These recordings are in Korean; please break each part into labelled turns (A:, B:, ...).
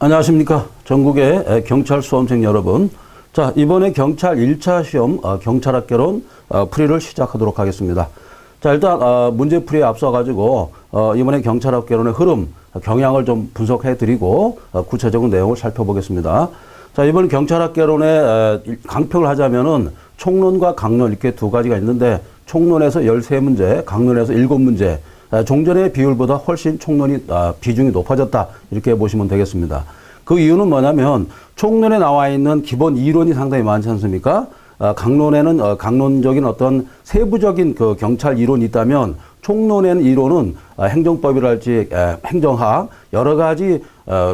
A: 안녕하십니까. 전국의 경찰 수험생 여러분. 자, 이번에 경찰 1차 시험 경찰학개론 풀이를 시작하도록 하겠습니다. 자, 일단 문제 풀이에 앞서가지고 이번에 경찰학개론의 흐름, 경향을 좀 분석해 드리고 구체적인 내용을 살펴보겠습니다. 자, 이번 경찰학개론의 강평을 하자면은 총론과 강론 이렇게 두 가지가 있는데, 총론에서 13문제, 강론에서 7문제, 종전의 비율보다 훨씬 총론이 비중이 높아졌다, 이렇게 보시면 되겠습니다. 그 이유는 뭐냐면 총론에 나와 있는 기본 이론이 상당히 많지 않습니까? 강론에는 강론적인 어떤 세부적인 그 경찰 이론이 있다면, 총론에는 이론은 행정법이랄지 행정학 여러 가지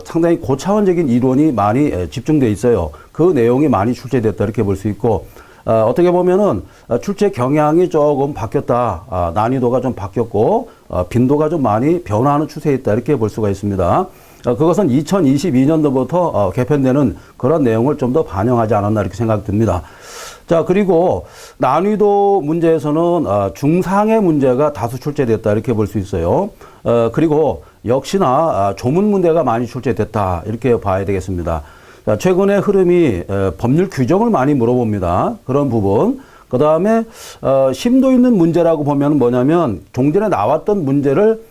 A: 상당히 고차원적인 이론이 많이 집중돼 있어요. 그 내용이 많이 출제됐다, 이렇게 볼 수 있고, 어떻게 보면은 출제 경향이 조금 바뀌었다, 난이도가 좀 바뀌었고 빈도가 좀 많이 변화하는 추세에 있다, 이렇게 볼 수가 있습니다. 그것은 2022년도부터 개편되는 그런 내용을 좀 더 반영하지 않았나, 이렇게 생각이 듭니다. 자, 그리고 난이도 문제에서는 중상의 문제가 다수 출제됐다, 이렇게 볼 수 있어요. 그리고 역시나 조문 문제가 많이 출제됐다, 이렇게 봐야 되겠습니다. 자, 최근의 흐름이 법률 규정을 많이 물어봅니다. 그런 부분. 그 다음에 심도 있는 문제라고 보면 뭐냐면, 종전에 나왔던 문제를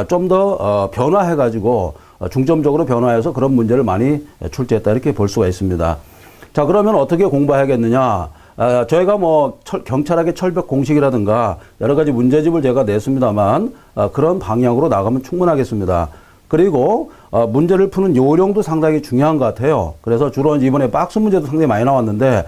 A: 좀 더 변화해가지고 중점적으로 변화해서 그런 문제를 많이 출제했다, 이렇게 볼 수가 있습니다. 자, 그러면 어떻게 공부해야겠느냐? 저희가 뭐 경찰학의 철벽 공식이라든가 여러 가지 문제집을 제가 냈습니다만 그런 방향으로 나가면 충분하겠습니다. 그리고 문제를 푸는 요령도 상당히 중요한 것 같아요. 그래서 주로 이번에 박스 문제도 상당히 많이 나왔는데,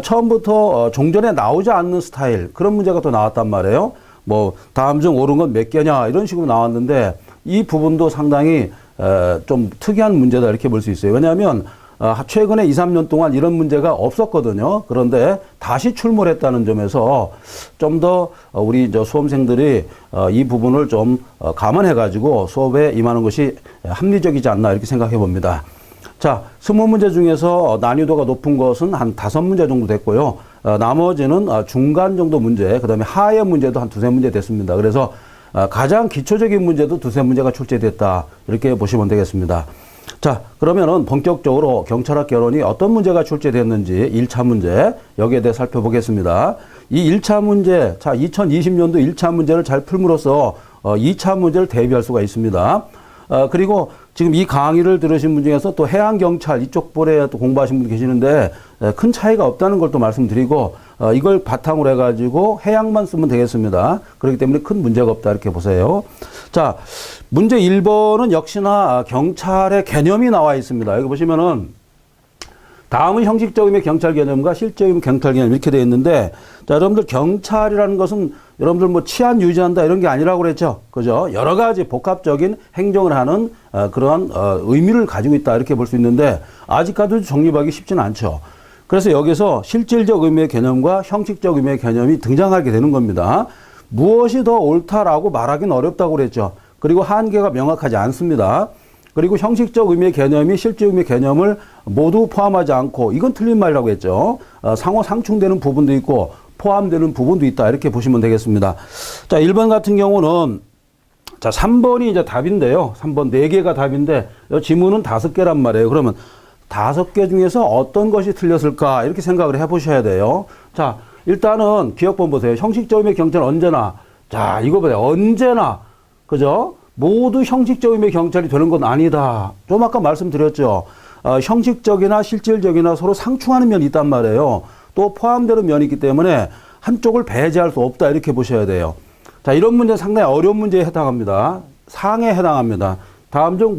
A: 처음부터 종전에 나오지 않는 스타일, 그런 문제가 또 나왔단 말이에요. 뭐 다음 중 옳은 건 몇 개냐, 이런 식으로 나왔는데, 이 부분도 상당히 좀 특이한 문제다, 이렇게 볼 수 있어요. 왜냐하면 최근에 2, 3년 동안 이런 문제가 없었거든요. 그런데 다시 출몰 했다는 점에서 좀 더 우리 수험생들이 이 부분을 좀 감안해 가지고 수업에 임하는 것이 합리적이지 않나, 이렇게 생각해 봅니다. 자, 20문제 중에서 난이도가 높은 것은 한 5문제 정도 됐고요. 나머지는 중간 정도 문제, 그 다음에 하의 문제도 한 2-3문제 됐습니다. 그래서 가장 기초적인 문제도 2-3문제가 출제됐다, 이렇게 보시면 되겠습니다. 자, 그러면은 본격적으로 경찰학개론이 어떤 문제가 출제됐는지 1차 문제, 여기에 대해 살펴보겠습니다. 이 1차 문제, 자, 2020년도 1차 문제를 잘 풀므로써 2차 문제를 대비할 수가 있습니다. 그리고 지금 이 강의를 들으신 분 중에서 또 해양경찰 이쪽 볼에 또 공부하신 분 계시는데, 큰 차이가 없다는 걸 또 말씀드리고, 이걸 바탕으로 해가지고 해양만 쓰면 되겠습니다. 그렇기 때문에 큰 문제가 없다, 이렇게 보세요. 자, 문제 1번은 역시나 경찰의 개념이 나와 있습니다. 여기 보시면은 다음은 형식적 의미의 경찰 개념과 실제 의미의 경찰 개념, 이렇게 되어 있는데, 자, 여러분들 경찰이라는 것은 여러분들 뭐 치안 유지한다 이런 게 아니라고 그랬죠. 그죠? 여러 가지 복합적인 행정을 하는 그런 의미를 가지고 있다, 이렇게 볼 수 있는데, 아직까지도 정립하기 쉽지는 않죠. 그래서 여기서 실질적 의미의 개념과 형식적 의미의 개념이 등장하게 되는 겁니다. 무엇이 더 옳다라고 말하기는 어렵다고 그랬죠. 그리고 한계가 명확하지 않습니다. 그리고 형식적 의미의 개념이 실제 의미의 개념을 모두 포함하지 않고, 이건 틀린 말이라고 했죠. 상호 상충되는 부분도 있고 포함되는 부분도 있다, 이렇게 보시면 되겠습니다. 자, 1번 같은 경우는, 자, 3번이 이제 답인데요. 3번 4개가 답인데, 지문은 5개란 말이에요. 그러면 5개 중에서 어떤 것이 틀렸을까, 이렇게 생각을 해 보셔야 돼요. 자, 일단은 기억본 보세요. 형식적 의미의 경찰은 언제나, 자, 이거 보세요. 언제나, 그죠? 모두 형식적 의미의 경찰이 되는 건 아니다. 좀 아까 말씀드렸죠. 형식적이나 실질적이나 서로 상충하는 면이 있단 말이에요. 또 포함되는 면이 있기 때문에 한쪽을 배제할 수 없다, 이렇게 보셔야 돼요. 자, 이런 문제는 상당히 어려운 문제에 해당합니다. 상에 해당합니다. 다음 중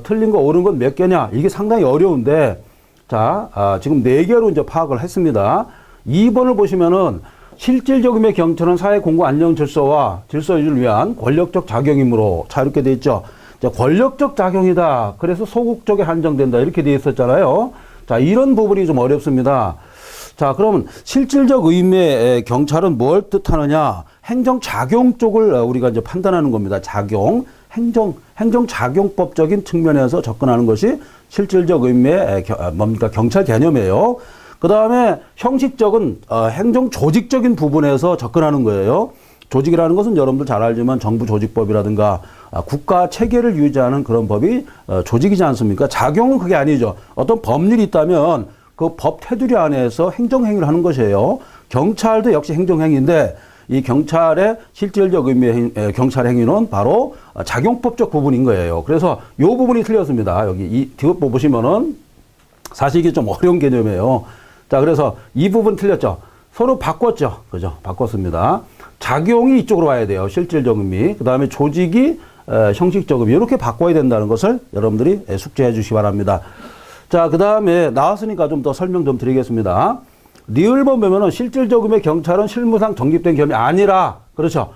A: 틀린 거 옳은 건 몇 개냐, 이게 상당히 어려운데, 자, 지금 4개로 이제 파악을 했습니다. 2번을 보시면은, 실질적 의미의 경찰은 사회 공공 안녕 질서와 질서 유지를 위한 권력적 작용이므로, 자, 이렇게 돼 있죠. 자, 권력적 작용이다, 그래서 소극적에 한정된다, 이렇게 돼 있었잖아요. 자, 이런 부분이 좀 어렵습니다. 자, 그러면 실질적 의미의 경찰은 뭘 뜻하느냐? 행정작용 쪽을 우리가 이제 판단하는 겁니다. 작용, 행정작용법적인 측면에서 접근하는 것이 실질적 의미의 경찰 개념이에요. 그 다음에 형식적은 행정조직적인 부분에서 접근하는 거예요. 조직이라는 것은 여러분들 잘 알지만 정부 조직법이라든가 국가 체계를 유지하는 그런 법이 조직이지 않습니까? 작용은 그게 아니죠. 어떤 법률이 있다면 그 법 테두리 안에서 행정행위를 하는 것이에요. 경찰도 역시 행정행위인데 이 경찰의 실질적 의미의 경찰 행위는 바로 작용법적 부분인 거예요. 그래서 이 부분이 틀렸습니다. 여기 이 뒷부 보시면은 사실 이게 좀 어려운 개념이에요. 자, 그래서 이 부분 틀렸죠. 서로 바꿨죠. 그죠? 바꿨습니다. 작용이 이쪽으로 와야 돼요. 실질적 의미. 그 다음에 조직이 형식적 의미. 이렇게 바꿔야 된다는 것을 여러분들이 숙지해 주시기 바랍니다. 자, 그 다음에 나왔으니까 좀 더 설명 좀 드리겠습니다. 리을본 보면은 실질적 의미의 경찰은 실무상 정립된 겸이 아니라, 그렇죠.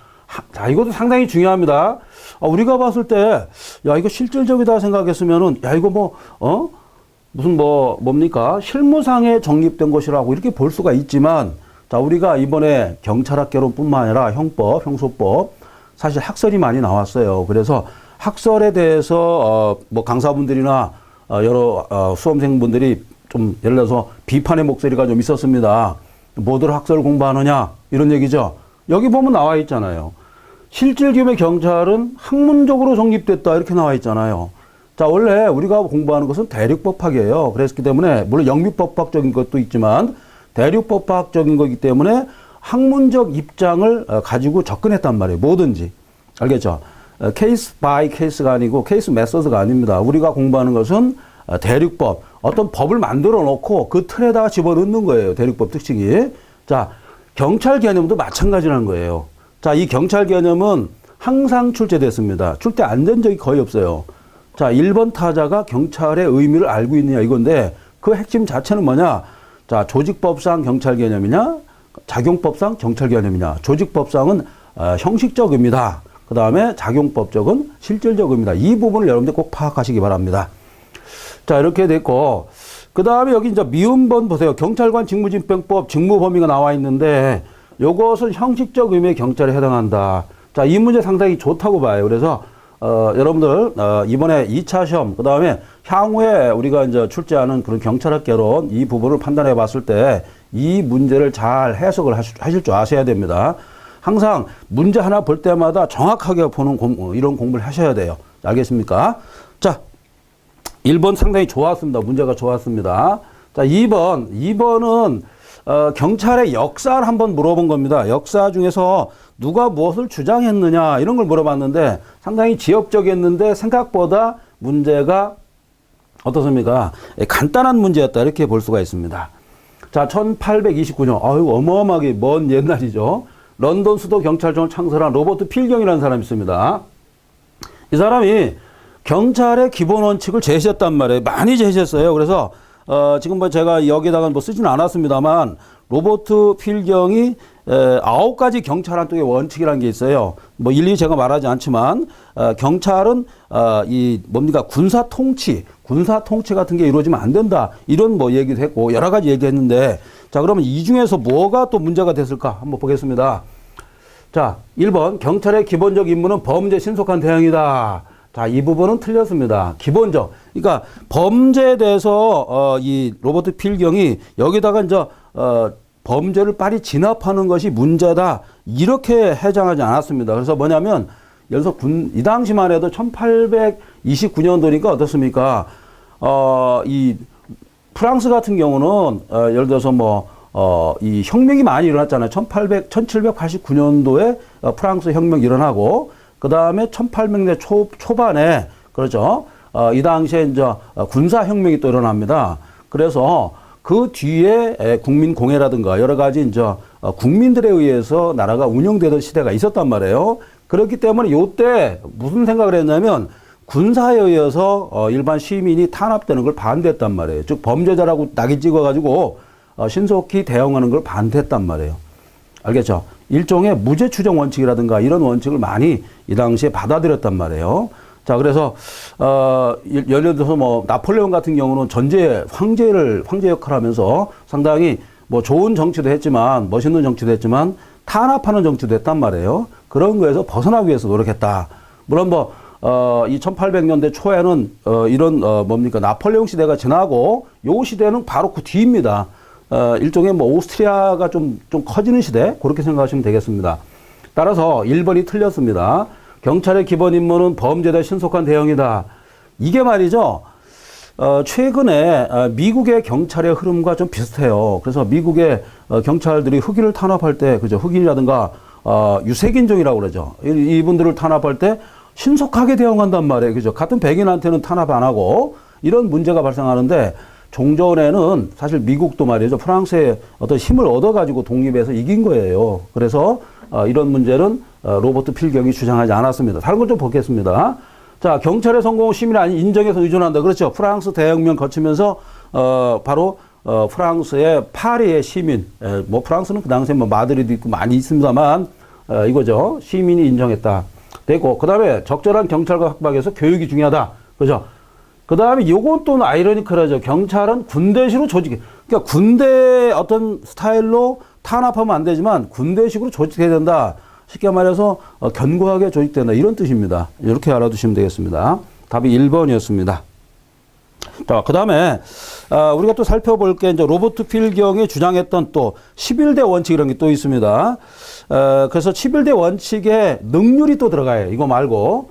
A: 자, 이것도 상당히 중요합니다. 우리가 봤을 때, 야, 이거 실질적이다 생각했으면은, 야, 이거 무슨 뭡니까? 실무상에 정립된 것이라고 이렇게 볼 수가 있지만, 자, 우리가 이번에 경찰학개론뿐만 아니라 형법, 형소법, 사실 학설이 많이 나왔어요. 그래서 학설에 대해서, 강사분들이나, 여러, 수험생분들이 좀, 예를 들어서 비판의 목소리가 좀 있었습니다. 뭐들 학설 공부하느냐? 이런 얘기죠. 여기 보면 나와 있잖아요. 실질기업의 경찰은 학문적으로 정립됐다. 이렇게 나와 있잖아요. 자, 원래 우리가 공부하는 것은 대륙법학이에요. 그랬기 때문에, 물론 영미법학적인 것도 있지만, 대륙법학적인 거기 때문에 학문적 입장을 가지고 접근했단 말이에요. 뭐든지. 알겠죠? 케이스 바이 케이스가 아니고 케이스 메서드가 아닙니다. 우리가 공부하는 것은 대륙법, 어떤 법을 만들어 놓고 그 틀에다가 집어넣는 거예요. 대륙법 특징이. 자, 경찰 개념도 마찬가지라는 거예요. 자, 이 경찰 개념은 항상 출제됐습니다. 출제 안 된 적이 거의 없어요. 자, 1번 타자가 경찰의 의미를 알고 있느냐 이건데 그 핵심 자체는 뭐냐? 자, 조직법상 경찰 개념이냐? 작용법상 경찰 개념이냐? 조직법상은 형식적 의미다. 그 다음에 작용법적은 실질적 의미다. 이 부분을 여러분들 꼭 파악하시기 바랍니다. 자, 이렇게 됐고, 그 다음에 여기 이제 미음번 보세요. 경찰관 직무집행법 직무 범위가 나와 있는데, 요것은 형식적 의미의 경찰에 해당한다. 자, 이 문제 상당히 좋다고 봐요. 그래서, 여러분들, 이번에 2차 시험, 그 다음에 향후에 우리가 이제 출제하는 그런 경찰학개론 이 부분을 판단해 봤을 때, 이 문제를 잘 해석을 하실 줄 아셔야 됩니다. 항상 문제 하나 볼 때마다 정확하게 보는 이런 공부를 하셔야 돼요. 알겠습니까? 자, 1번 상당히 좋았습니다. 문제가 좋았습니다. 자, 2번은 경찰의 역사를 한번 물어본 겁니다. 역사 중에서 누가 무엇을 주장했느냐 이런 걸 물어봤는데 상당히 지역적이었는데 생각보다 문제가 어떻습니까? 간단한 문제였다 이렇게 볼 수가 있습니다. 자, 1829년 아유 어마어마하게 먼 옛날이죠. 런던 수도 경찰청을 창설한 로버트 필경이라는 사람이 있습니다. 이 사람이 경찰의 기본 원칙을 제시했단 말이에요. 많이 제시했어요. 그래서 지금 뭐 제가 여기다가 뭐 쓰지는 않았습니다만 로버트 필경이 9가지 경찰 한쪽의 원칙이라는 게 있어요. 뭐 일일이 제가 말하지 않지만 경찰은 이 뭡니까 군사 통치 같은 게 이루어지면 안 된다. 이런 뭐 얘기도 했고 여러 가지 얘기했는데 자, 그러면 이 중에서 뭐가 또 문제가 됐을까? 한번 보겠습니다. 자, 1번 경찰의 기본적 임무는 범죄 신속한 대응이다. 자, 이 부분은 틀렸습니다. 기본적. 그러니까 범죄에 대해서 이 로버트 필경이 여기다가 이제 범죄를 빨리 진압하는 것이 문제다. 이렇게 해장하지 않았습니다. 그래서 뭐냐면 예를 들어서 이 당시만 해도 1829년도니까 어떻습니까? 이 프랑스 같은 경우는 예를 들어서 이 혁명이 많이 일어났잖아요. 1789년도에 프랑스 혁명이 일어나고 그 다음에 1800년대 초반에 그렇죠. 이 당시에 이제 군사혁명이 또 일어납니다. 그래서 그 뒤에 국민공회라든가 여러 가지 이제 국민들에 의해서 나라가 운영되던 시대가 있었단 말이에요. 그렇기 때문에 요때 무슨 생각을 했냐면 군사에 의해서 일반 시민이 탄압되는 걸 반대했단 말이에요. 즉 범죄자라고 낙인 찍어가지고 신속히 대응하는 걸 반대했단 말이에요. 알겠죠? 일종의 무죄 추정 원칙이라든가 이런 원칙을 많이 이 당시에 받아들였단 말이에요. 자, 그래서 예를 들어서 뭐 나폴레옹 같은 경우는 황제 역할을 하면서 상당히 뭐 좋은 정치도 했지만 멋있는 정치도 했지만 탄압하는 정치도 했단 말이에요. 그런 거에서 벗어나기 위해서 노력했다. 물론 이 1800년대 초에는 이런 나폴레옹 시대가 지나고 요 시대는 바로 그 뒤입니다. 일종의 뭐 오스트리아가 좀 커지는 시대 그렇게 생각하시면 되겠습니다. 따라서 1번이 틀렸습니다. 경찰의 기본 임무는 범죄에 신속한 대응이다. 이게 말이죠. 최근에 미국의 경찰의 흐름과 좀 비슷해요. 그래서 미국의 경찰들이 흑인을 탄압할 때, 그죠? 흑인이라든가 유색인종이라고 그러죠. 이분들을 탄압할 때 신속하게 대응한단 말이에요. 그죠? 같은 백인한테는 탄압 안 하고 이런 문제가 발생하는데 종전에는 사실 미국도 말이죠. 프랑스의 어떤 힘을 얻어가지고 독립해서 이긴 거예요. 그래서 이런 문제는 로버트 필경이 주장하지 않았습니다. 다른 걸 좀 보겠습니다. 자, 경찰의 성공은 시민이 아닌 인정에서 의존한다. 그렇죠. 프랑스 대혁명 거치면서 바로 프랑스의 파리의 시민, 뭐 프랑스는 그 당시에 뭐 마드리드 있고 많이 있습니다만 이거죠. 시민이 인정했다. 되고 그다음에 적절한 경찰과 확보하기 위해서 교육이 중요하다. 그죠? 그다음에 요건 또 아이러니컬하죠. 경찰은 군대식으로 조직해. 그러니까 군대 어떤 스타일로 탄압하면 안 되지만 군대식으로 조직해야 된다. 쉽게 말해서 견고하게 조직된다. 이런 뜻입니다. 이렇게 알아두시면 되겠습니다. 답이 1번이었습니다. 자, 그 다음에 우리가 또 살펴볼 게 이제 로버트 필경이 주장했던 또 11대 원칙 이런 게 또 있습니다. 그래서 11대 원칙에 능률이 또 들어가요. 이거 말고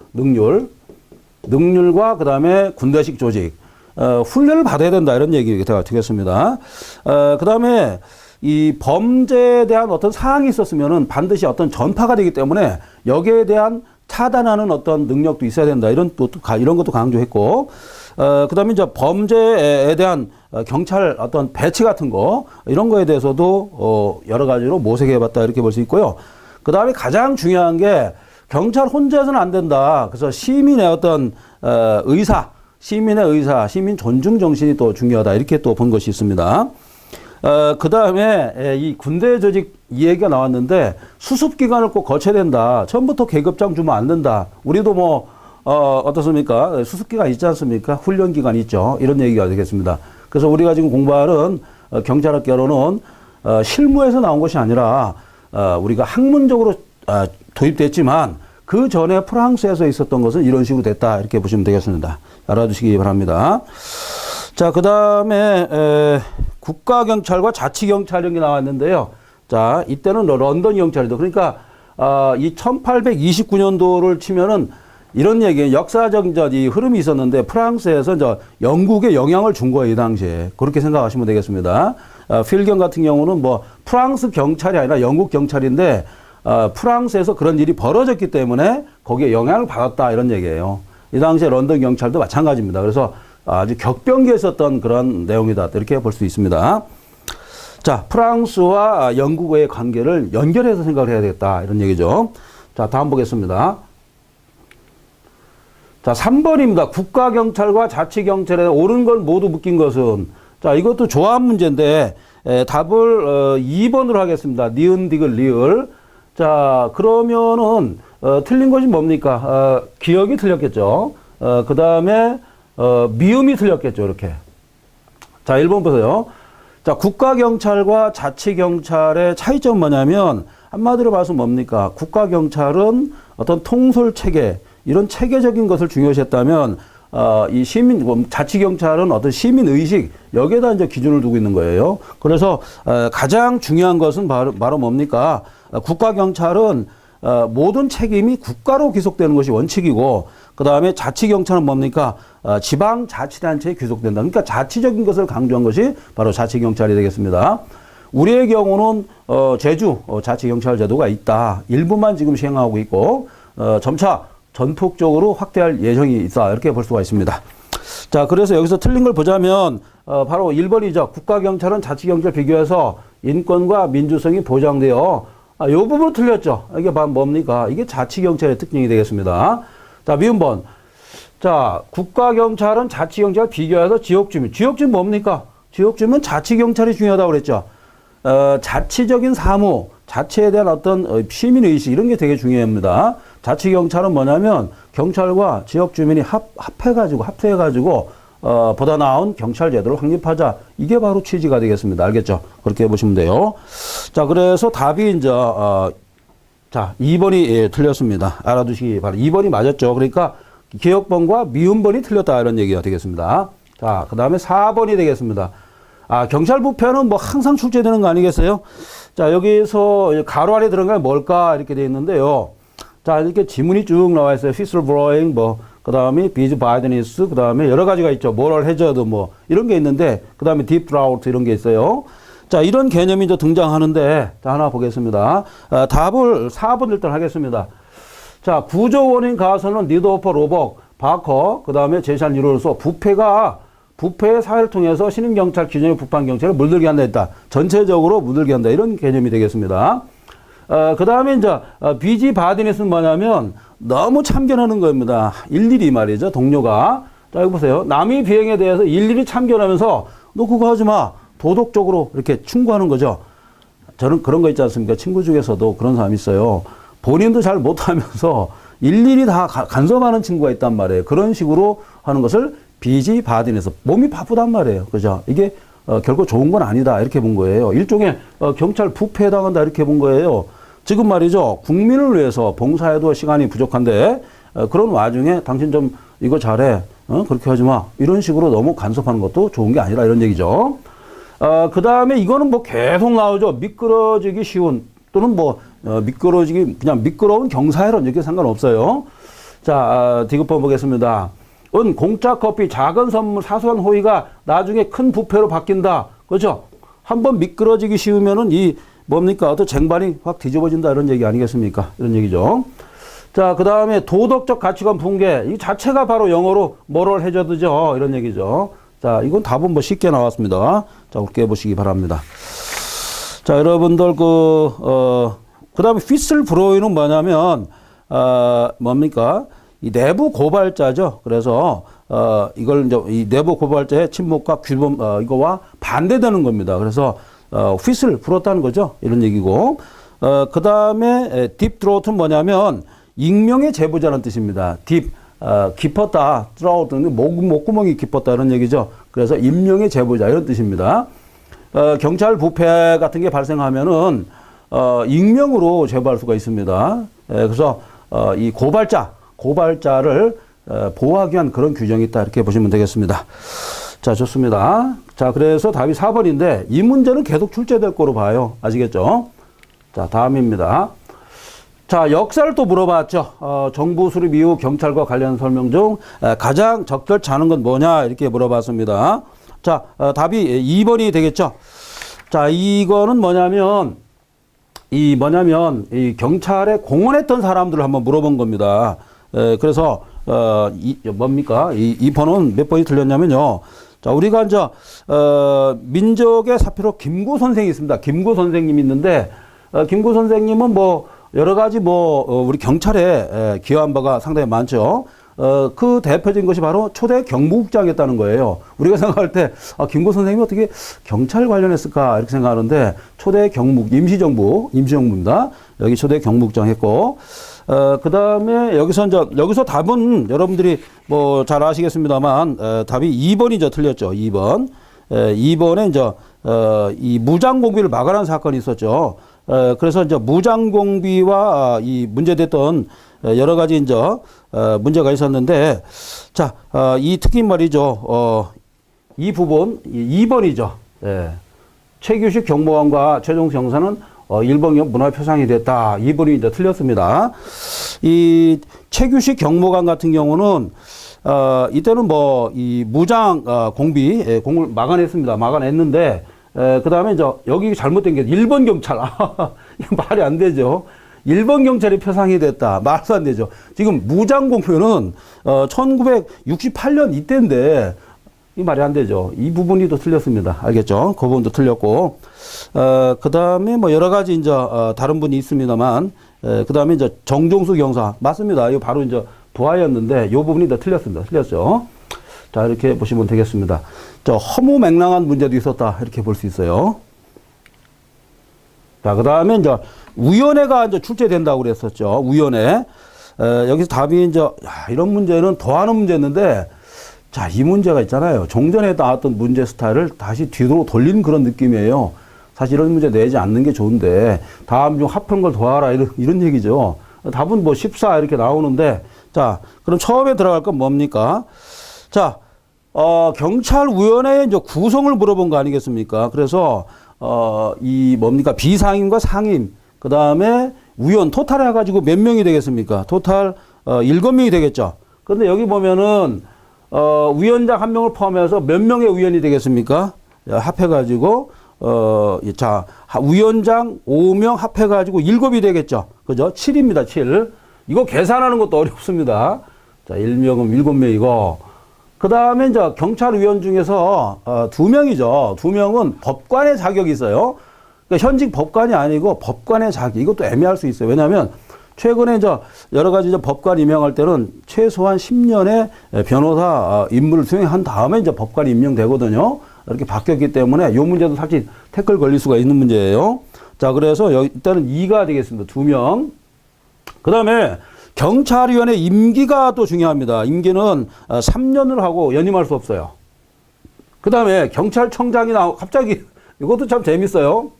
A: 능률과 그 다음에 군대식 조직, 훈련을 받아야 된다. 이런 얘기가 되겠습니다. 그 다음에 이 범죄에 대한 어떤 사항이 있었으면은 반드시 어떤 전파가 되기 때문에 여기에 대한 차단하는 어떤 능력도 있어야 된다. 이런 것도 강조했고, 그 다음에 이제 범죄에 대한 경찰 어떤 배치 같은 거, 이런 거에 대해서도 여러 가지로 모색해 봤다. 이렇게 볼 수 있고요. 그 다음에 가장 중요한 게 경찰 혼자서는 안 된다. 그래서 시민의 어떤 시민의 의사, 시민 존중 정신이 또 중요하다. 이렇게 또 본 것이 있습니다. 그 다음에 이 군대 조직 이 얘기가 나왔는데 수습기간을 꼭 거쳐야 된다. 처음부터 계급장 주면 안 된다. 우리도 뭐 어떻습니까? 수습기간 있지 않습니까? 훈련기간 있죠. 이런 얘기가 되겠습니다. 그래서 우리가 지금 공부하는 경찰학개론은 실무에서 나온 것이 아니라 우리가 학문적으로 도입됐지만 그 전에 프랑스에서 있었던 것은 이런 식으로 됐다. 이렇게 보시면 되겠습니다. 알아두시기 바랍니다. 자, 그 다음에 국가경찰과 자치경찰령이 나왔는데요. 자, 이때는 런던 경찰이죠. 그러니까 이 1829년도를 치면은 이런 얘기, 역사적 이 흐름이 있었는데 프랑스에서 이제 영국에 영향을 준 거예요, 이 당시에. 그렇게 생각하시면 되겠습니다. 필경 같은 경우는 뭐 프랑스 경찰이 아니라 영국 경찰인데 프랑스에서 그런 일이 벌어졌기 때문에 거기에 영향을 받았다 이런 얘기예요. 이 당시에 런던 경찰도 마찬가지입니다. 그래서 아주 격변기에 있었던 그런 내용이다. 이렇게 볼 수 있습니다. 자, 프랑스와 영국의 관계를 연결해서 생각을 해야 되겠다. 이런 얘기죠. 자, 다음 보겠습니다. 자, 3번입니다. 국가경찰과 자치경찰에 옳은 걸 모두 묶인 것은. 자, 이것도 조합 문제인데 답을 2번으로 하겠습니다. 니은, 디귿, 리을. 자, 그러면은 틀린 것이 뭡니까? 기억이 틀렸겠죠. 그 다음에 미음이 틀렸겠죠. 이렇게. 자, 1번 보세요. 자, 국가경찰과 자치경찰의 차이점은 뭐냐면 한마디로 봐서 뭡니까? 국가경찰은 어떤 통솔체계, 이런 체계적인 것을 중요시했다면 이 자치경찰은 어떤 시민의식, 여기에다 이제 기준을 두고 있는 거예요. 그래서 가장 중요한 것은 바로 뭡니까? 국가경찰은 모든 책임이 국가로 귀속되는 것이 원칙이고, 그 다음에 자치경찰은 뭡니까? 지방자치단체에 귀속된다. 그러니까 자치적인 것을 강조한 것이 바로 자치경찰이 되겠습니다. 우리의 경우는 제주 자치경찰 제도가 있다. 일부만 지금 시행하고 있고 점차 전폭적으로 확대할 예정이 있다. 이렇게 볼 수가 있습니다. 자, 그래서 여기서 틀린 걸 보자면 바로 1번이죠. 국가경찰은 자치경찰 비교해서 인권과 민주성이 보장되어 이 부분 틀렸죠. 이게 뭡니까? 이게 자치경찰의 특징이 되겠습니다. 자, 미음번. 자, 국가경찰은 자치경찰 비교해서 지역주민. 지역주민 뭡니까? 지역주민은 자치경찰이 중요하다고 그랬죠. 자치적인 사무, 자치에 대한 어떤 시민의식, 이런 게 되게 중요합니다. 자치경찰은 뭐냐면 경찰과 지역주민이 합해가지고 보다 나은 경찰 제도를 확립하자. 이게 바로 취지가 되겠습니다. 알겠죠? 그렇게 보시면 돼요. 자, 그래서 답이 이제, 자, 2번이 틀렸습니다. 알아두시기 바랍니다. 2번이 맞았죠. 그러니까 기역번과 미음번이 틀렸다. 이런 얘기가 되겠습니다. 자, 그 다음에 4번이 되겠습니다. 경찰 부패는 뭐 항상 출제되는 거 아니겠어요? 자, 여기서 가로 안에 들어간 게 뭘까? 이렇게 돼 있는데요. 자, 이렇게 지문이 쭉 나와 있어요. whistleblowing, 뭐, 그 다음에 비즈 바이드니스, 그 다음에 여러 가지가 있죠. moral hazard, 뭐, 이런 게 있는데, 그 다음에 deep drought 이런 게 있어요. 자, 이런 개념이 이제 등장하는데, 자, 하나 보겠습니다. 답을 4번 일단 하겠습니다. 자, 구조 원인 가설은 니도퍼, 로벅, 바커, 그 다음에 제시한 이론으로서 부패의 사회를 통해서 신임경찰 기존의 부패경찰을 물들게 한다 했다. 전체적으로 물들게 한다. 이런 개념이 되겠습니다. 그 다음에 이제, 비지 바디니스는 뭐냐면 너무 참견하는 겁니다. 일일이 말이죠. 동료가. 자, 여기 보세요. 남의 비행에 대해서 일일이 참견하면서 너 그거 하지 마. 도덕적으로 이렇게 충고하는 거죠. 저는 그런 거 있지 않습니까? 친구 중에서도 그런 사람이 있어요. 본인도 잘 못하면서 일일이 다 간섭하는 친구가 있단 말이에요. 그런 식으로 하는 것을 비지 바딘에서 몸이 바쁘단 말이에요. 그죠? 이게 결코 좋은 건 아니다. 이렇게 본 거예요. 일종의 경찰 부패에 당한다. 이렇게 본 거예요. 지금 말이죠. 국민을 위해서 봉사해도 시간이 부족한데 그런 와중에 당신 좀 이거 잘해. 그렇게 하지 마. 이런 식으로 너무 간섭하는 것도 좋은 게 아니라 이런 얘기죠. 그 다음에 이거는 뭐 계속 나오죠. 미끄러지기 쉬운 또는 뭐 그냥 미끄러운 경사회론 이렇게 상관없어요. 자, 디귿번 보겠습니다. 공짜 커피, 작은 선물, 사소한 호의가 나중에 큰 부패로 바뀐다. 그렇죠? 한번 미끄러지기 쉬우면은 어떤 쟁반이 확 뒤집어진다. 이런 얘기 아니겠습니까? 이런 얘기죠. 자, 그 다음에 도덕적 가치관 붕괴. 이 자체가 바로 영어로 moral hazard죠. 이런 얘기죠. 자, 이건 답은 뭐 쉽게 나왔습니다. 자, 그렇게 해보시기 바랍니다. 자, 여러분들 그 다음에 whistleblowing은 뭐냐면, 뭡니까? 이 내부 고발자죠. 그래서, 이걸 이제 이 내부 고발자의 침묵과 규범, 이거와 반대되는 겁니다. 그래서, 휘슬 불었다는 거죠. 이런 얘기고. 그 다음에 deep throat는 뭐냐면, 익명의 제보자라는 뜻입니다. deep, 깊었다. throat, 목구멍이 깊었다. 이런 얘기죠. 그래서 익명의 제보자. 이런 뜻입니다. 경찰 부패 같은 게 발생하면은, 익명으로 제보할 수가 있습니다. 그래서, 이 고발자를 보호하기 위한 그런 규정이 있다. 이렇게 보시면 되겠습니다. 자, 좋습니다. 자, 그래서 답이 4번인데 이 문제는 계속 출제될 거로 봐요. 아시겠죠? 자, 다음입니다. 자, 역사를 또 물어봤죠. 정부 수립 이후 경찰과 관련 설명 중 가장 적절치 않은 건 뭐냐 이렇게 물어봤습니다. 자, 답이 2번이 되겠죠. 자, 이거는 뭐냐면 이 경찰에 공헌했던 사람들을 한번 물어본 겁니다. 그래서 뭡니까? 이 번호는 몇 번이 틀렸냐면요. 자, 우리가 이제 민족의 사표로 김구 선생이 있습니다. 김구 선생님이 있는데 김구 선생님은 뭐 여러 가지 우리 경찰에 기여한 바가 상당히 많죠. 그 대표적인 것이 바로 초대 경무국장이었다는 거예요. 우리가 생각할 때, 김구 선생님이 어떻게 경찰 관련했을까? 이렇게 생각하는데, 초대 임시정부입니다. 여기 초대 경무국장 했고, 그 다음에 여기서 답은 여러분들이 뭐 잘 아시겠습니다만, 답이 2번이 틀렸죠. 2번. 2번에 이 무장공비를 막아라는 사건이 있었죠. 그래서 무장공비와 이 문제됐던 여러 가지 문제가 있었는데, 자, 이 특히 말이죠. 이 부분, 2번이죠. 예. 최규식 경무관과 최종수 형사는 일본역 문화 표상이 됐다. 2번이 틀렸습니다. 이 최규식 경무관 같은 경우는, 이때는 이 무장, 공을 막아냈습니다. 막아냈는데, 그 다음에 여기 잘못된 게 일본 경찰. 이거 말이 안 되죠. 일본 경찰이 표상이 됐다. 말도 안 되죠. 지금 무장공표는 1968년 이때인데 이 말이 안 되죠. 이 부분이 또 틀렸습니다. 알겠죠? 그 부분도 틀렸고 그 다음에 여러 가지 다른 분이 있습니다만 그 다음에 정종수 경사 맞습니다. 이거 바로 부하였는데 이 부분이 더 틀렸습니다. 틀렸죠? 자, 이렇게 보시면 되겠습니다. 허무맹랑한 문제도 있었다. 이렇게 볼 수 있어요. 자, 그 다음에 위원회가 출제된다고 그랬었죠. 위원회. 여기서 답이 이런 문제는 더하는 문제였는데, 자, 이 문제가 있잖아요. 종전에 나왔던 문제 스타일을 다시 뒤로 돌린 그런 느낌이에요. 사실 이런 문제 내지 않는 게 좋은데, 다음 중 합한 걸 더하라. 이런 얘기죠. 답은 14 이렇게 나오는데, 자, 그럼 처음에 들어갈 건 뭡니까? 자, 경찰위원회의 이제 구성을 물어본 거 아니겠습니까? 그래서, 이 뭡니까? 비상임과 상임, 그 다음에 위원, 토탈 해가지고 몇 명이 되겠습니까? 토탈, 7명이 되겠죠. 근데 여기 보면은, 위원장 한 명을 포함해서 몇 명의 위원이 되겠습니까? 합해가지고, 자, 위원장 5명 합해가지고 7이 되겠죠. 그죠? 7입니다, 7. 이거 계산하는 것도 어렵습니다. 자, 1명은 7명이고, 그 다음에 이제 경찰위원 중에서 2명이죠. 2명은 법관의 자격이 있어요. 그러니까 현직 법관이 아니고 법관의 자격. 이것도 애매할 수 있어요. 왜냐하면 최근에 이제 여러 가지 이제 법관 임명할 때는 최소한 10년의 변호사 임무를 수행한 다음에 이제 법관이 임명되거든요. 이렇게 바뀌었기 때문에 이 문제도 사실 태클 걸릴 수가 있는 문제예요. 자, 그래서 여기 일단은 2가 되겠습니다. 2명. 그 다음에 경찰위원회 임기가 또 중요합니다. 임기는 3년을 하고 연임할 수 없어요. 그 다음에 경찰청장이 갑자기 이것도 참 재밌어요.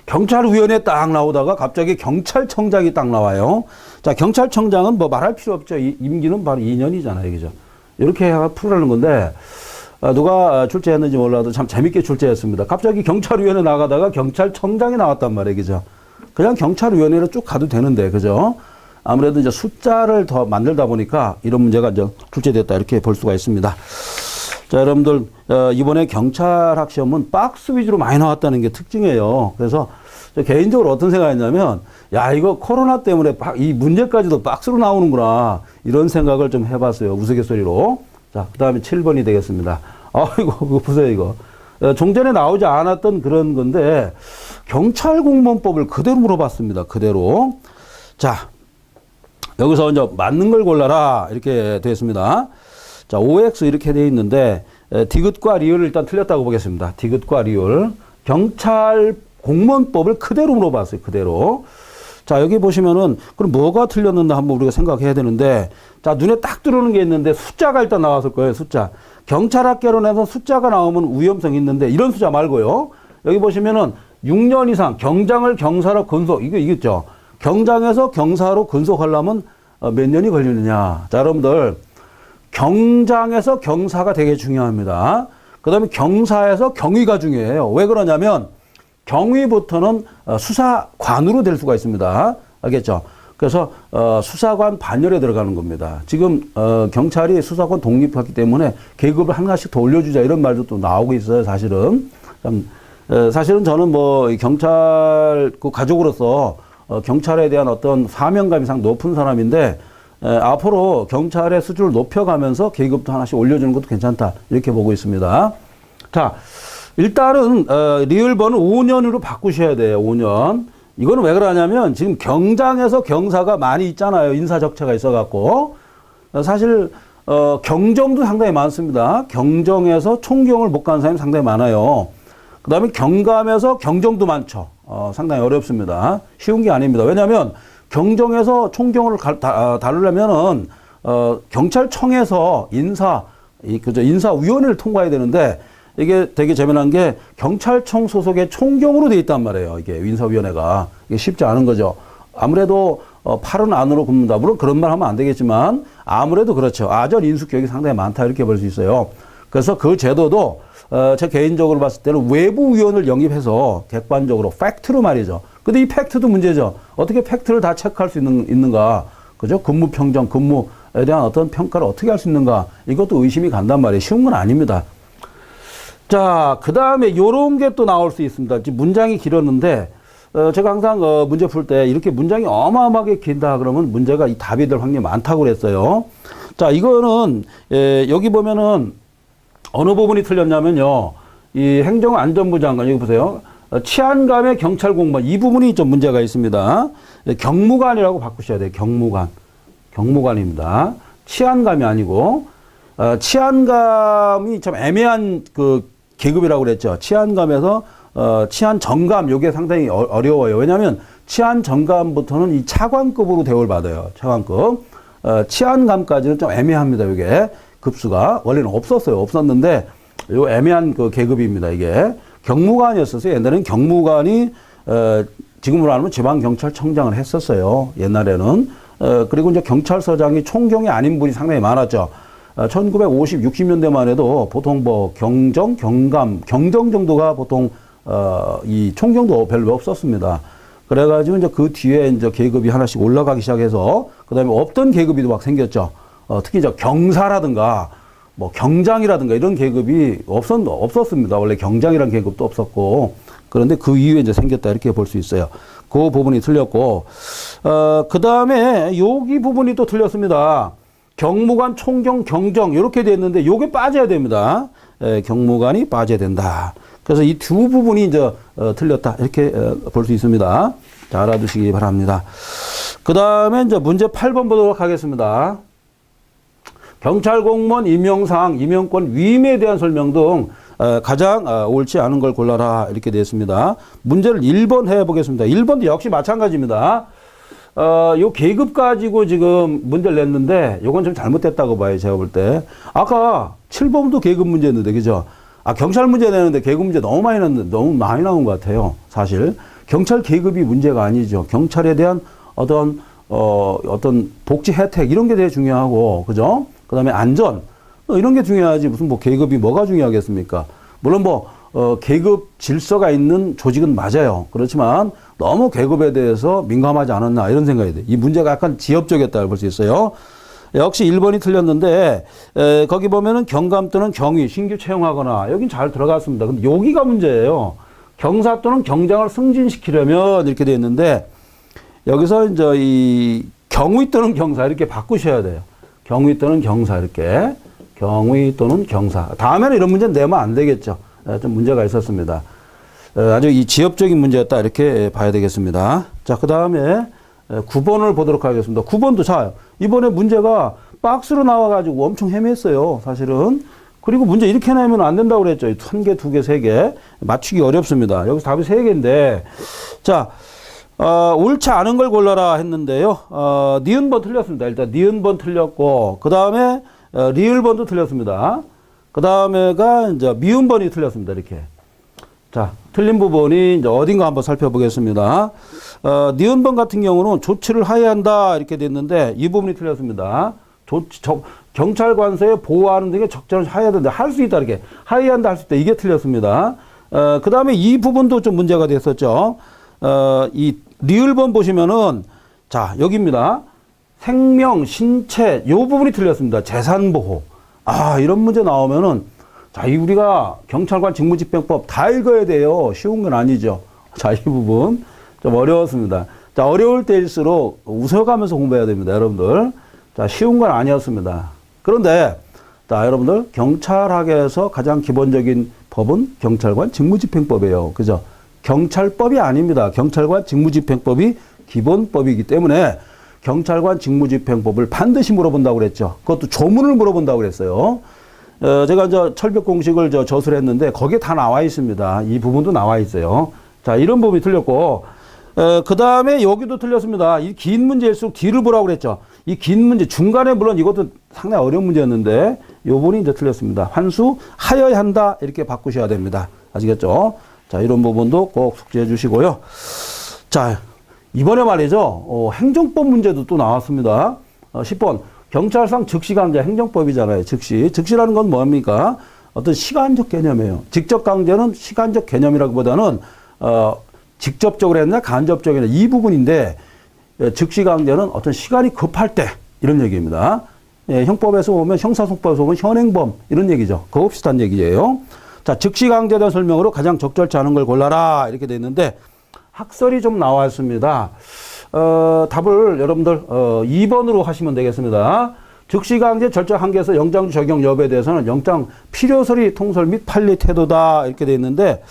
A: 경찰위원회 딱 나오다가 갑자기 경찰청장이 딱 나와요. 자, 경찰청장은 뭐 말할 필요 없죠. 임기는 바로 2년이잖아요. 그죠? 이렇게 해가 풀으라는 건데, 누가 출제했는지 몰라도 참 재밌게 출제했습니다. 갑자기 경찰위원회 나가다가 경찰청장이 나왔단 말이에요. 그죠? 그냥 경찰위원회로 쭉 가도 되는데, 그죠? 아무래도 이제 숫자를 더 만들다 보니까 이런 문제가 이제 출제됐다. 이렇게 볼 수가 있습니다. 자, 여러분들, 이번에 경찰학 시험은 박스 위주로 많이 나왔다는 게 특징이에요. 그래서 개인적으로 어떤 생각했냐면, 야, 이거 코로나 때문에 이 문제까지도 박스로 나오는구나. 이런 생각을 좀 해봤어요. 우스갯소리로. 자, 그 다음에 7번이 되겠습니다. 이거 보세요, 이거. 종전에 나오지 않았던 그런 건데, 경찰공무원법을 그대로 물어봤습니다. 그대로. 자, 여기서 이제 맞는 걸 골라라. 이렇게 되어 있습니다. 자, OX 이렇게 되어 있는데, 디귿과 리을을 일단 틀렸다고 보겠습니다. 디귿과 리을. 경찰 공무원법을 그대로 물어봤어요. 그대로. 자, 여기 보시면은, 그럼 뭐가 틀렸는가 한번 우리가 생각해야 되는데, 자, 눈에 딱 들어오는 게 있는데, 숫자가 일단 나왔을 거예요. 숫자. 경찰학개론에서 숫자가 나오면 위험성이 있는데, 이런 숫자 말고요. 여기 보시면은, 6년 이상 경장을 경사로 근속, 이거 있죠. 경장에서 경사로 근속하려면 몇 년이 걸리느냐. 자, 여러분들. 경장에서 경사가 되게 중요합니다. 그 다음에 경사에서 경위가 중요해요. 왜 그러냐면 경위부터는 수사관으로 될 수가 있습니다. 알겠죠? 그래서 수사관 반열에 들어가는 겁니다. 지금 경찰이 수사관 독립하기 때문에 계급을 하나씩 더 올려주자 이런 말도 또 나오고 있어요. 사실은. 사실은 저는 뭐 경찰 그 가족으로서 경찰에 대한 어떤 사명감이 상당히 높은 사람인데 앞으로 경찰의 수준을 높여가면서 계급도 하나씩 올려주는 것도 괜찮다. 이렇게 보고 있습니다. 자, 일단은 리을번은 5년으로 바꾸셔야 돼요. 5년. 이거는 왜 그러냐면 지금 경장에서 경사가 많이 있잖아요. 인사적체가 있어갖고. 사실 경정도 상당히 많습니다. 경정에서 총경을 못 가는 사람이 상당히 많아요. 그 다음에 경감에서 경정도 많죠. 상당히 어렵습니다. 쉬운 게 아닙니다. 왜냐하면 경정에서 총경을 다루려면은 경찰청에서 인사위원회를 통과해야 되는데 이게 되게 재미난 게 경찰청 소속의 총경으로 돼 있단 말이에요. 이게 인사위원회가 이게 쉽지 않은 거죠. 아무래도 팔은 안으로 굽는다. 물론 그런 말 하면 안 되겠지만 아무래도 그렇죠. 아전 인수격이 상당히 많다 이렇게 볼 수 있어요. 그래서 그 제도도 제 개인적으로 봤을 때는 외부 위원을 영입해서 객관적으로 팩트로 말이죠. 근데 이 팩트도 문제죠. 어떻게 팩트를 다 체크할 수 있는가? 그죠? 근무 평정, 근무에 대한 어떤 평가를 어떻게 할 수 있는가? 이것도 의심이 간단 말이에요. 쉬운 건 아닙니다. 자, 그 다음에 요런 게 또 나올 수 있습니다. 지금 문장이 길었는데, 제가 항상 문제 풀 때 이렇게 문장이 어마어마하게 길다 그러면 문제가 이 답이 될 확률이 많다고 그랬어요. 자, 이거는, 여기 보면은 어느 부분이 틀렸냐면요. 이 행정안전부 장관, 여기 보세요. 치안감의 경찰 공무원, 이 부분이 좀 문제가 있습니다. 경무관이라고 바꾸셔야 돼요. 경무관. 경무관입니다. 치안감이 아니고, 치안감이 참 애매한 그 계급이라고 그랬죠. 치안감에서, 치안정감, 요게 상당히 어려워요. 왜냐하면 치안정감부터는 이 차관급으로 대우를 받아요. 차관급. 치안감까지는 좀 애매합니다. 요게. 급수가. 원래는 없었어요. 없었는데, 요 애매한 그 계급입니다. 이게. 경무관이었었어요. 옛날에는 경무관이, 지금으로 하면 지방경찰청장을 했었어요. 옛날에는. 그리고 이제 경찰서장이 총경이 아닌 분이 상당히 많았죠. 1950, 60년대만 해도 보통 뭐 경정, 경감, 경정 정도가 보통 이 총경도 별로 없었습니다. 그래가지고 이제 그 뒤에 이제 계급이 하나씩 올라가기 시작해서 그다음에 없던 계급이 막 생겼죠. 특히 저 경사라든가 뭐 경장이라든가 이런 계급이 없었습니다. 원래 경장이라는 계급도 없었고 그런데 그 이후에 이제 생겼다 이렇게 볼 수 있어요. 그 부분이 틀렸고 그 다음에 여기 부분이 또 틀렸습니다. 경무관, 총경, 경정 이렇게 돼 있는데 요게 빠져야 됩니다. 경무관이 빠져야 된다. 그래서 이 두 부분이 이제 틀렸다 이렇게 볼 수 있습니다. 자, 알아두시기 바랍니다. 그 다음에 이제 문제 8번 보도록 하겠습니다. 경찰 공무원 임용사항, 임용권 위임에 대한 설명 등 가장 옳지 않은 걸 골라라 이렇게 되어 있습니다. 문제를 1번 해보겠습니다. 1번도 역시 마찬가지입니다. 요 계급 가지고 지금 문제를 냈는데 요건 좀 잘못됐다고 봐요. 제가 볼 때. 아까 7번도 계급 문제였는데 그죠? 경찰 문제 내는데 계급 문제 너무 많이 나온 것 같아요. 사실 경찰 계급이 문제가 아니죠. 경찰에 대한 어떤 복지 혜택 이런 게 되게 중요하고 그죠? 그다음에 안전 이런 게 중요하지 무슨 뭐 계급이 뭐가 중요하겠습니까? 물론 뭐 계급 질서가 있는 조직은 맞아요. 그렇지만 너무 계급에 대해서 민감하지 않았나 이런 생각이 돼요. 이 문제가 약간 지엽적이었다고 볼 수 있어요. 역시 1번이 틀렸는데 거기 보면은 경감 또는 경위 신규 채용하거나 여긴 잘 들어갔습니다. 근데 여기가 문제예요. 경사 또는 경장을 승진시키려면 이렇게 되어 있는데 여기서 이제 이 경위 또는 경사 이렇게 바꾸셔야 돼요. 경위 또는 경사 이렇게 경위 또는 경사. 다음에는 이런 문제는 내면 안 되겠죠. 좀 문제가 있었습니다. 아주 이 지엽적인 문제였다 이렇게 봐야 되겠습니다. 자, 그 다음에 9번을 보도록 하겠습니다. 9번도 자 이번에 문제가 박스로 나와가지고 엄청 헤맸어요. 사실은. 그리고 문제 이렇게 내면 안 된다고 그랬죠. 1개, 2개, 3개. 맞추기 어렵습니다. 여기서 답이 3개인데. 자, 옳지 않은 걸 골라라 했는데요. 니은번 틀렸습니다. 일단 니은번 틀렸고, 그 다음에 리을번도 틀렸습니다. 그 다음에가 이제 미음번이 틀렸습니다. 이렇게. 자, 틀린 부분이 이제 어딘가 한번 살펴보겠습니다. 니은번 같은 경우는 조치를 하야한다 이렇게 됐는데 이 부분이 틀렸습니다. 경찰 관서에 보호하는 등의 적절한 하야 된다. 할 수 있다 이렇게. 하야한다 할 수 있다. 이게 틀렸습니다. 그 다음에 이 부분도 좀 문제가 됐었죠. 이 리을번 보시면은 자, 여기입니다. 생명, 신체 요 부분이 틀렸습니다. 재산보호. 이런 문제 나오면은 자, 이 우리가 경찰관 직무집행법 다 읽어야 돼요. 쉬운 건 아니죠. 자, 이 부분 좀 어려웠습니다. 자, 어려울 때일수록 웃어가면서 공부해야 됩니다, 여러분들. 자, 쉬운 건 아니었습니다. 그런데 자, 여러분들 경찰학에서 가장 기본적인 법은 경찰관 직무집행법이에요. 그죠? 경찰법이 아닙니다. 경찰관 직무집행법이 기본법이기 때문에 경찰관 직무집행법을 반드시 물어본다고 그랬죠. 그것도 조문을 물어본다고 그랬어요. 제가 이제 철벽 공식을 저술 했는데 거기에 다 나와 있습니다. 이 부분도 나와 있어요. 자, 이런 부분이 틀렸고, 그 다음에 여기도 틀렸습니다. 이 긴 문제일수록 뒤를 보라고 그랬죠. 이 긴 문제, 중간에 물론 이것도 상당히 어려운 문제였는데, 요 부분이 이제 틀렸습니다. 환수 하여야 한다. 이렇게 바꾸셔야 됩니다. 아시겠죠? 자, 이런 부분도 꼭 숙지해 주시고요. 자, 이번에 말이죠. 행정법 문제도 또 나왔습니다. 10번. 경찰상 즉시강제 행정법이잖아요. 즉시라는 건 뭡니까? 어떤 시간적 개념이에요. 직접 강제는 시간적 개념이라기보다는 직접적으로 했나 간접적으로 했나 이 부분인데 즉시 강제는 어떤 시간이 급할 때 이런 얘기입니다. 형법에서 보면 형사소법에서 보면 현행범 이런 얘기죠. 그거 비슷한 얘기예요. 자, 즉시 강제에 대한 설명으로 가장 적절치 않은 걸 골라라 이렇게 돼 있는데 학설이 좀 나와 있습니다. 답을 여러분들 2번으로 하시면 되겠습니다. 즉시강제 절적 한계에서 영장 적용 여부에 대해서는 영장 필요서리 통설 및 판례 태도다 이렇게 돼 있는데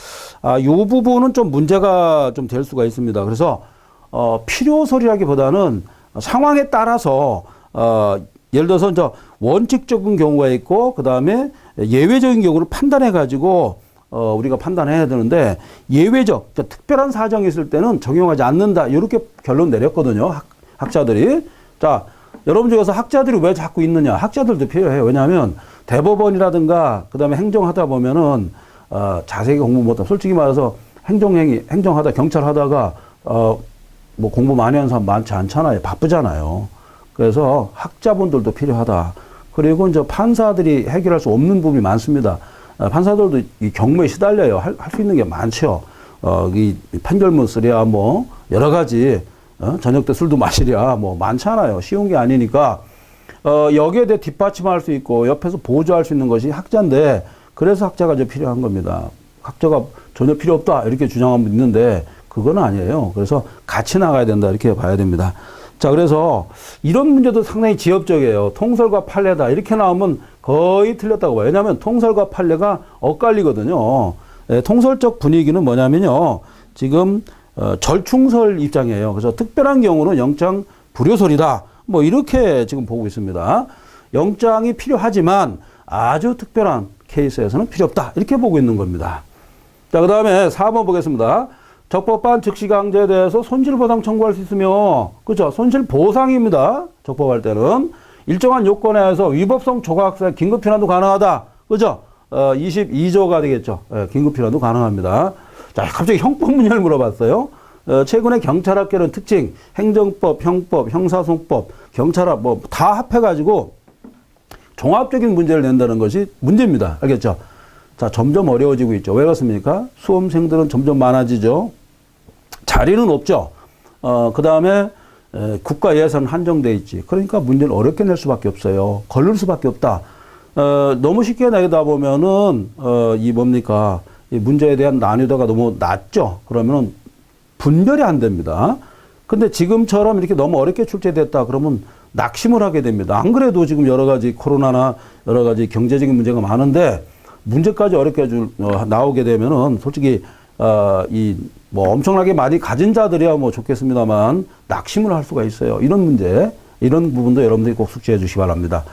A: 이 부분은 좀 문제가 좀 될 수가 있습니다. 그래서 필요서리라기보다는 상황에 따라서 예를 들어서 이제 원칙적인 경우가 있고 그 다음에 예외적인 경우를 판단해 가지고 우리가 판단해야 되는데 예외적, 그러니까 특별한 사정이 있을 때는 적용하지 않는다. 이렇게 결론 내렸거든요. 학자들이. 자, 여러분 중에서 학자들이 왜 자꾸 있느냐? 학자들도 필요해요. 왜냐하면 대법원이라든가 그다음에 행정하다 보면은 자세히 공부 못하면 솔직히 말해서 행정하다 경찰하다가 뭐 공부 많이 하는 사람 많지 않잖아요. 바쁘잖아요. 그래서 학자분들도 필요하다. 그리고 이제 판사들이 해결할 수 없는 부분이 많습니다. 판사들도 이 경무에 시달려요. 할 수 있는 게 많죠. 이 판결문 쓰랴 뭐 여러 가지 저녁 때 술도 마시랴 뭐 많잖아요. 쉬운 게 아니니까 여기에 대해 뒷받침할 수 있고 옆에서 보조할 수 있는 것이 학자인데 그래서 학자가 좀 필요한 겁니다. 학자가 전혀 필요 없다 이렇게 주장하면 있는데 그건 아니에요. 그래서 같이 나가야 된다 이렇게 봐야 됩니다. 자, 그래서 이런 문제도 상당히 지엽적이에요. 통설과 판례다 이렇게 나오면 거의 틀렸다고 봐요. 왜냐하면 통설과 판례가 엇갈리거든요. 통설적 분위기는 뭐냐면요. 지금 절충설 입장이에요. 그래서 특별한 경우는 영장 불효설이다. 뭐 이렇게 지금 보고 있습니다. 영장이 필요하지만 아주 특별한 케이스에서는 필요 없다. 이렇게 보고 있는 겁니다. 자, 그 다음에 4번 보겠습니다. 적법한 즉시강제에 대해서 손실보상 청구할 수 있으며, 그죠? 손실보상입니다. 적법할 때는. 일정한 요건에 의해서 위법성 조각사의 긴급필환도 가능하다. 그죠? 22조가 되겠죠. 긴급필환도 가능합니다. 자, 갑자기 형법 문제를 물어봤어요. 최근에 경찰학계는 특징, 행정법, 형법, 형사소송법, 경찰학 뭐 다 합해가지고 종합적인 문제를 낸다는 것이 문제입니다. 알겠죠? 자, 점점 어려워지고 있죠. 왜 그렇습니까? 수험생들은 점점 많아지죠. 자리는 없죠. 그 다음에 국가 예산 한정돼 있지. 그러니까 문제를 어렵게 낼 수밖에 없어요. 걸릴 수밖에 없다. 너무 쉽게 내다 보면은 이 뭡니까? 이 문제에 대한 난이도가 너무 낮죠. 그러면은 분별이 안 됩니다. 근데 지금처럼 이렇게 너무 어렵게 출제됐다 그러면 낙심을 하게 됩니다. 안 그래도 지금 여러 가지 코로나나 여러 가지 경제적인 문제가 많은데 문제까지 어렵게 나오게 되면은 솔직히 이 뭐 엄청나게 많이 가진 자들이야 뭐 좋겠습니다만 낙심을 할 수가 있어요. 이런 문제, 이런 부분도 여러분들이 꼭 숙지해 주시기 바랍니다.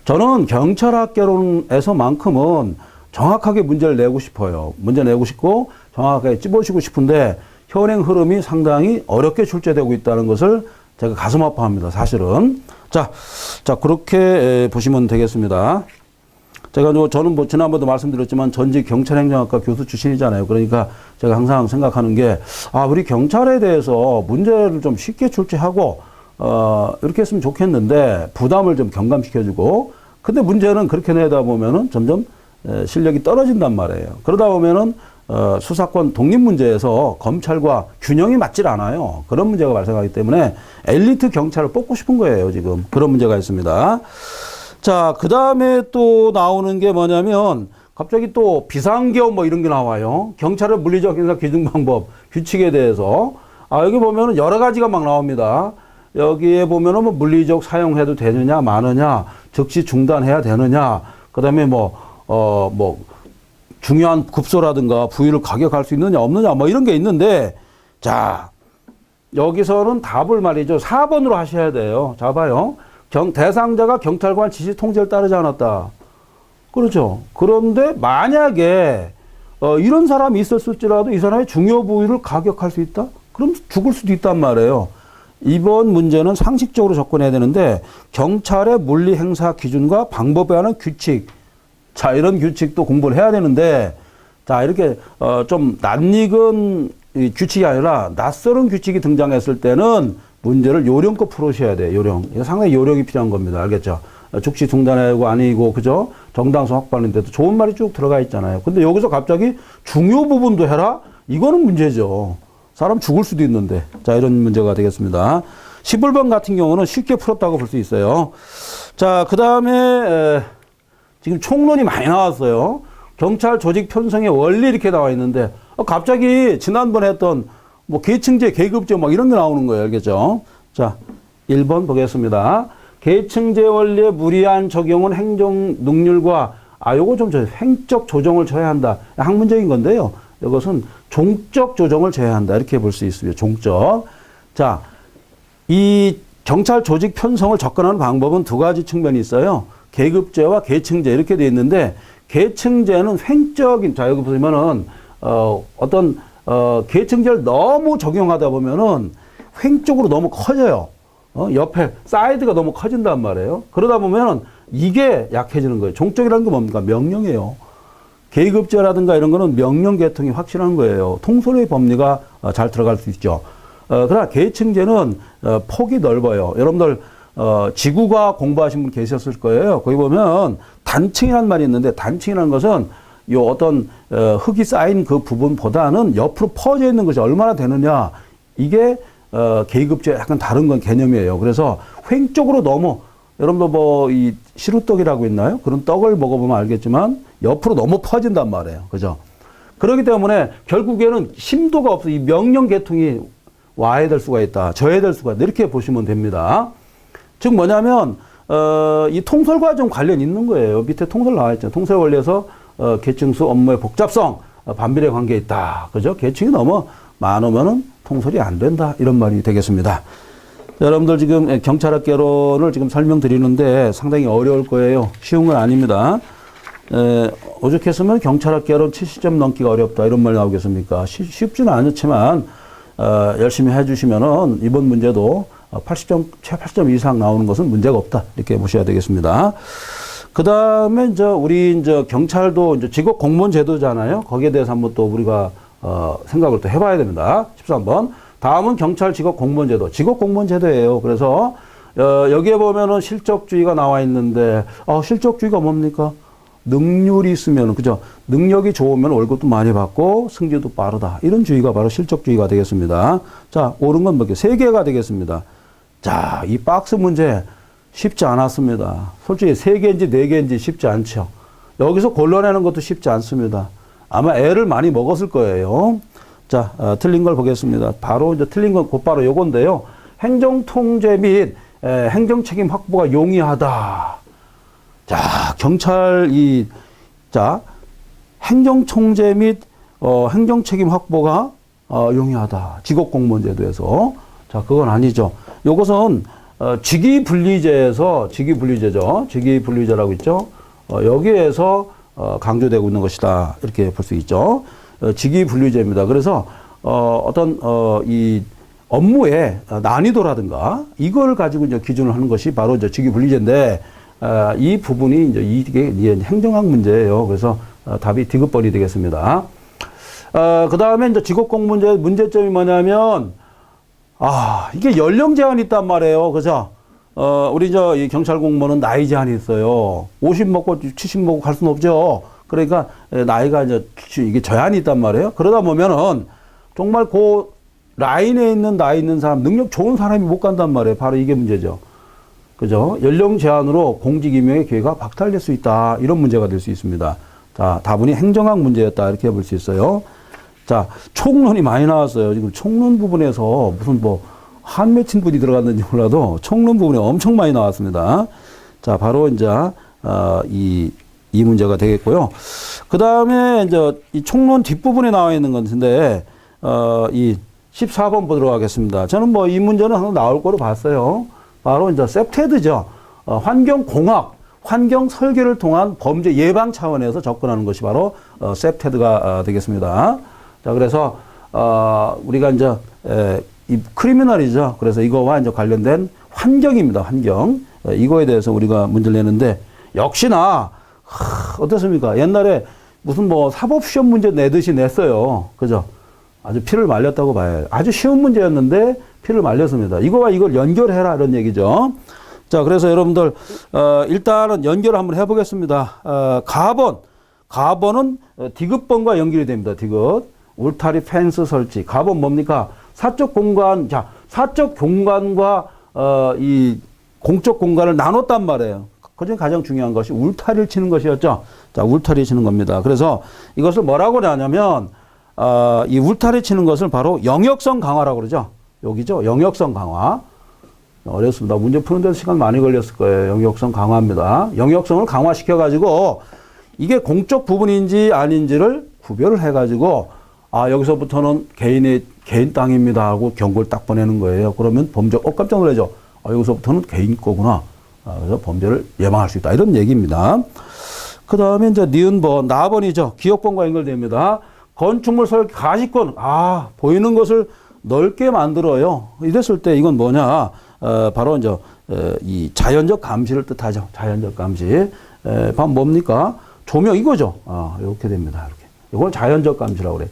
A: 저는 경찰학개론에서만큼은 정확하게 문제를 내고 싶어요. 문제 내고 싶고 정확하게 찝어주고 싶은데 현행 흐름이 상당히 어렵게 출제되고 있다는 것을 제가 가슴 아파합니다. 사실은. 자, 그렇게 보시면 되겠습니다. 저는 뭐 지난번도 말씀드렸지만 전직 경찰행정학과 교수 출신이잖아요. 그러니까 제가 항상 생각하는 게, 우리 경찰에 대해서 문제를 좀 쉽게 출제하고, 이렇게 했으면 좋겠는데 부담을 좀 경감시켜주고, 근데 문제는 그렇게 내다 보면은 점점 실력이 떨어진단 말이에요. 그러다 보면은 수사권 독립 문제에서 검찰과 균형이 맞질 않아요. 그런 문제가 발생하기 때문에 엘리트 경찰을 뽑고 싶은 거예요. 지금 그런 문제가 있습니다. 자, 그 다음에 또 나오는 게 뭐냐면 갑자기 또 비상계엄 뭐 이런 게 나와요. 경찰의 물리적 행사 기준 방법, 규칙에 대해서. 여기 보면은 여러 가지가 막 나옵니다. 여기에 보면은 뭐 물리적 사용해도 되느냐, 마느냐, 즉시 중단해야 되느냐, 그 다음에 뭐 중요한 급소라든가 부위를 가격할 수 있느냐, 없느냐, 뭐 이런 게 있는데, 자, 여기서는 답을 말이죠. 4번으로 하셔야 돼요. 자, 봐요. 대상자가 경찰관 지시 통제를 따르지 않았다. 그렇죠. 그런데 만약에 이런 사람이 있었을지라도 이 사람의 중요 부위를 가격할 수 있다? 그럼 죽을 수도 있단 말이에요. 이번 문제는 상식적으로 접근해야 되는데 경찰의 물리 행사 기준과 방법에 관한 규칙. 자, 이런 규칙도 공부를 해야 되는데 자, 이렇게 좀 낯익은 규칙이 아니라 낯설은 규칙이 등장했을 때는 문제를 요령껏 풀으셔야 돼요. 요령. 이거 상당히 요령이 필요한 겁니다. 알겠죠? 즉시 중단하고 아니고, 그죠? 정당성 확보하는데도 좋은 말이 쭉 들어가 있잖아요. 근데 여기서 갑자기 중요 부분도 해라? 이거는 문제죠. 사람 죽을 수도 있는데. 자, 이런 문제가 되겠습니다. 11번 같은 경우는 쉽게 풀었다고 볼 수 있어요. 자, 그 다음에 지금 총론이 많이 나왔어요. 경찰 조직 편성의 원리 이렇게 나와 있는데 갑자기 지난번에 했던 뭐 계층제, 계급제 막 이런 게 나오는 거예요. 알겠죠? 자, 1번 보겠습니다. 계층제 원리의 무리한 적용은 행정 능률과 요거 좀 행적 조정을 처해야 한다. 학문적인 건데요. 이것은 종적 조정을 처해야 한다. 이렇게 볼 수 있습니다. 종적. 자, 이 경찰 조직 편성을 접근하는 방법은 두 가지 측면이 있어요. 계급제와 계층제 이렇게 돼 있는데 계층제는 횡적인, 자, 여기 보시면은 계층제를 너무 적용하다 보면은 횡적으로 너무 커져요. 옆에 사이드가 너무 커진단 말이에요. 그러다 보면은 이게 약해지는 거예요. 종적이라는 게 뭡니까? 명령이에요. 계급제라든가 이런 거는 명령 계통이 확실한 거예요. 통솔의 법리가 잘 들어갈 수 있죠. 그러나 계층제는 폭이 넓어요. 여러분들 지구과 공부하신 분 계셨을 거예요. 거기 보면 단층이라는 말이 있는데 단층이라는 것은 요 어떤 흙이 쌓인 그 부분보다는 옆으로 퍼져 있는 것이 얼마나 되느냐. 이게 계급제 약간 다른 건 개념이에요. 그래서 횡쪽으로 너무 여러분도 뭐 이 시루떡이라고 있나요? 그런 떡을 먹어보면 알겠지만 옆으로 너무 퍼진단 말이에요. 그죠? 그렇기 때문에 결국에는 심도가 없어. 이 명령 계통이 와야 될 수가 있다. 져야 될 수가 있다. 이렇게 보시면 됩니다. 즉 뭐냐면 이 통설과 좀 관련 있는 거예요. 밑에 통설 나와 있죠. 통설 원리에서 계층수 업무의 복잡성, 반비례 관계에 있다. 그죠? 계층이 너무 많으면은 통설이 안 된다. 이런 말이 되겠습니다. 여러분들 지금 경찰학개론을 지금 설명드리는데 상당히 어려울 거예요. 쉬운 건 아닙니다. 오죽했으면 경찰학개론 70점 넘기가 어렵다. 이런 말 나오겠습니까? 쉽지는 않지만 열심히 해주시면은 이번 문제도 80점, 최 80점 이상 나오는 것은 문제가 없다. 이렇게 보셔야 되겠습니다. 그 다음에 우리 경찰도 직업 공무원 제도잖아요. 거기에 대해서 한번 또 우리가 생각을 또 해봐야 됩니다. 13번. 다음은 경찰 직업 공무원 제도. 직업 공무원 제도예요. 그래서 여기에 보면은 실적주의가 나와 있는데 실적주의가 뭡니까? 능률이 있으면, 그죠? 능력이 좋으면 월급도 많이 받고 승진도 빠르다. 이런 주의가 바로 실적주의가 되겠습니다. 자, 옳은 건 뭐게? 3개가 되겠습니다. 자, 이 박스 문제 쉽지 않았습니다. 솔직히 3개인지 4개인지 쉽지 않죠. 여기서 골라내는 것도 쉽지 않습니다. 아마 애를 많이 먹었을 거예요. 자, 틀린 걸 보겠습니다. 바로 이제 틀린 건 곧바로 요건데요. 행정통제 및 행정책임 확보가 용이하다. 자, 행정통제 및 행정책임 확보가 용이하다. 직업공무원제도에서. 자, 그건 아니죠. 요것은 직위분리제에서 직위분리제죠. 직위분리제라고 있죠. 여기에서 강조되고 있는 것이다. 이렇게 볼 수 있죠. 직위분리제입니다. 그래서 이 업무의 난이도라든가 이걸 가지고 이제 기준을 하는 것이 바로 이제 직위분리제인데 이 부분이 이게 행정학 문제예요. 그래서 답이 디귿번이 되겠습니다. 그 다음에 이제 직업공무원제 문제점이 뭐냐면 이게 연령 제한이 있단 말이에요. 그죠? 우리 이 경찰 공무원은 나이 제한이 있어요. 50 먹고 70 먹고 갈 수는 없죠. 그러니까 나이가 이게 제한이 있단 말이에요. 그러다 보면은 정말 그 라인에 있는 나이 있는 사람, 능력 좋은 사람이 못 간단 말이에요. 바로 이게 문제죠. 그죠? 연령 제한으로 공직 임용의 기회가 박탈될 수 있다. 이런 문제가 될 수 있습니다. 자, 다분히 행정학 문제였다. 이렇게 볼 수 있어요. 자, 총론이 많이 나왔어요. 지금 총론 부분에서 무슨 한 맺힌 분이 들어갔는지 몰라도 총론 부분이 엄청 많이 나왔습니다. 자, 바로 이제 이 문제가 되겠고요. 그 다음에 이 총론 뒷부분에 나와 있는 건데 이 14번 보도록 하겠습니다. 저는 이 문제는 항상 나올 거로 봤어요. 바로 셉테드죠. 환경공학, 환경 설계를 통한 범죄 예방 차원에서 접근하는 것이 바로 셉테드가 되겠습니다. 자, 그래서 우리가 이 크리미널이죠. 그래서 이거와 관련된 환경입니다. 환경. 이거에 대해서 우리가 문제를 내는데 역시나 어떻습니까? 옛날에 무슨 사법시험 문제 내듯이 냈어요. 그죠? 아주 피를 말렸다고 봐요. 아주 쉬운 문제였는데 피를 말렸습니다. 이거와 이걸 연결해라 이런 얘기죠. 자, 그래서 여러분들 일단은 연결을 한번 해보겠습니다. 가번은 디귿번과 연결이 됩니다. 디귿. 울타리 펜스 설치. 가번 뭡니까? 사적 공간. 자, 사적 공간과 이 공적 공간을 나눴단 말이에요. 그중에 가장 중요한 것이 울타리를 치는 것이었죠. 자, 울타리 치는 겁니다. 그래서 이것을 뭐라고 하냐면 이 울타리 치는 것을 바로 영역성 강화라고 그러죠. 여기죠. 영역성 강화. 어렵습니다. 문제 푸는 데도 시간 많이 걸렸을 거예요. 영역성 강화입니다. 영역성을 강화시켜가지고 이게 공적 부분인지 아닌지를 구별을 해가지고 여기서부터는 개인 땅입니다 하고 경고를 딱 보내는 거예요. 그러면 범죄, 깜짝 놀라죠. 여기서부터는 개인 거구나. 그래서 범죄를 예방할 수 있다. 이런 얘기입니다. 그 다음에 니은번, 나번이죠. 기억번과 연결됩니다. 건축물 설계 가시권, 보이는 것을 넓게 만들어요. 이랬을 때 이건 뭐냐. 바로 이 자연적 감시를 뜻하죠. 자연적 감시. 뭡니까? 조명 이거죠. 이렇게 됩니다. 이렇게. 이걸 자연적 감시라고 그래.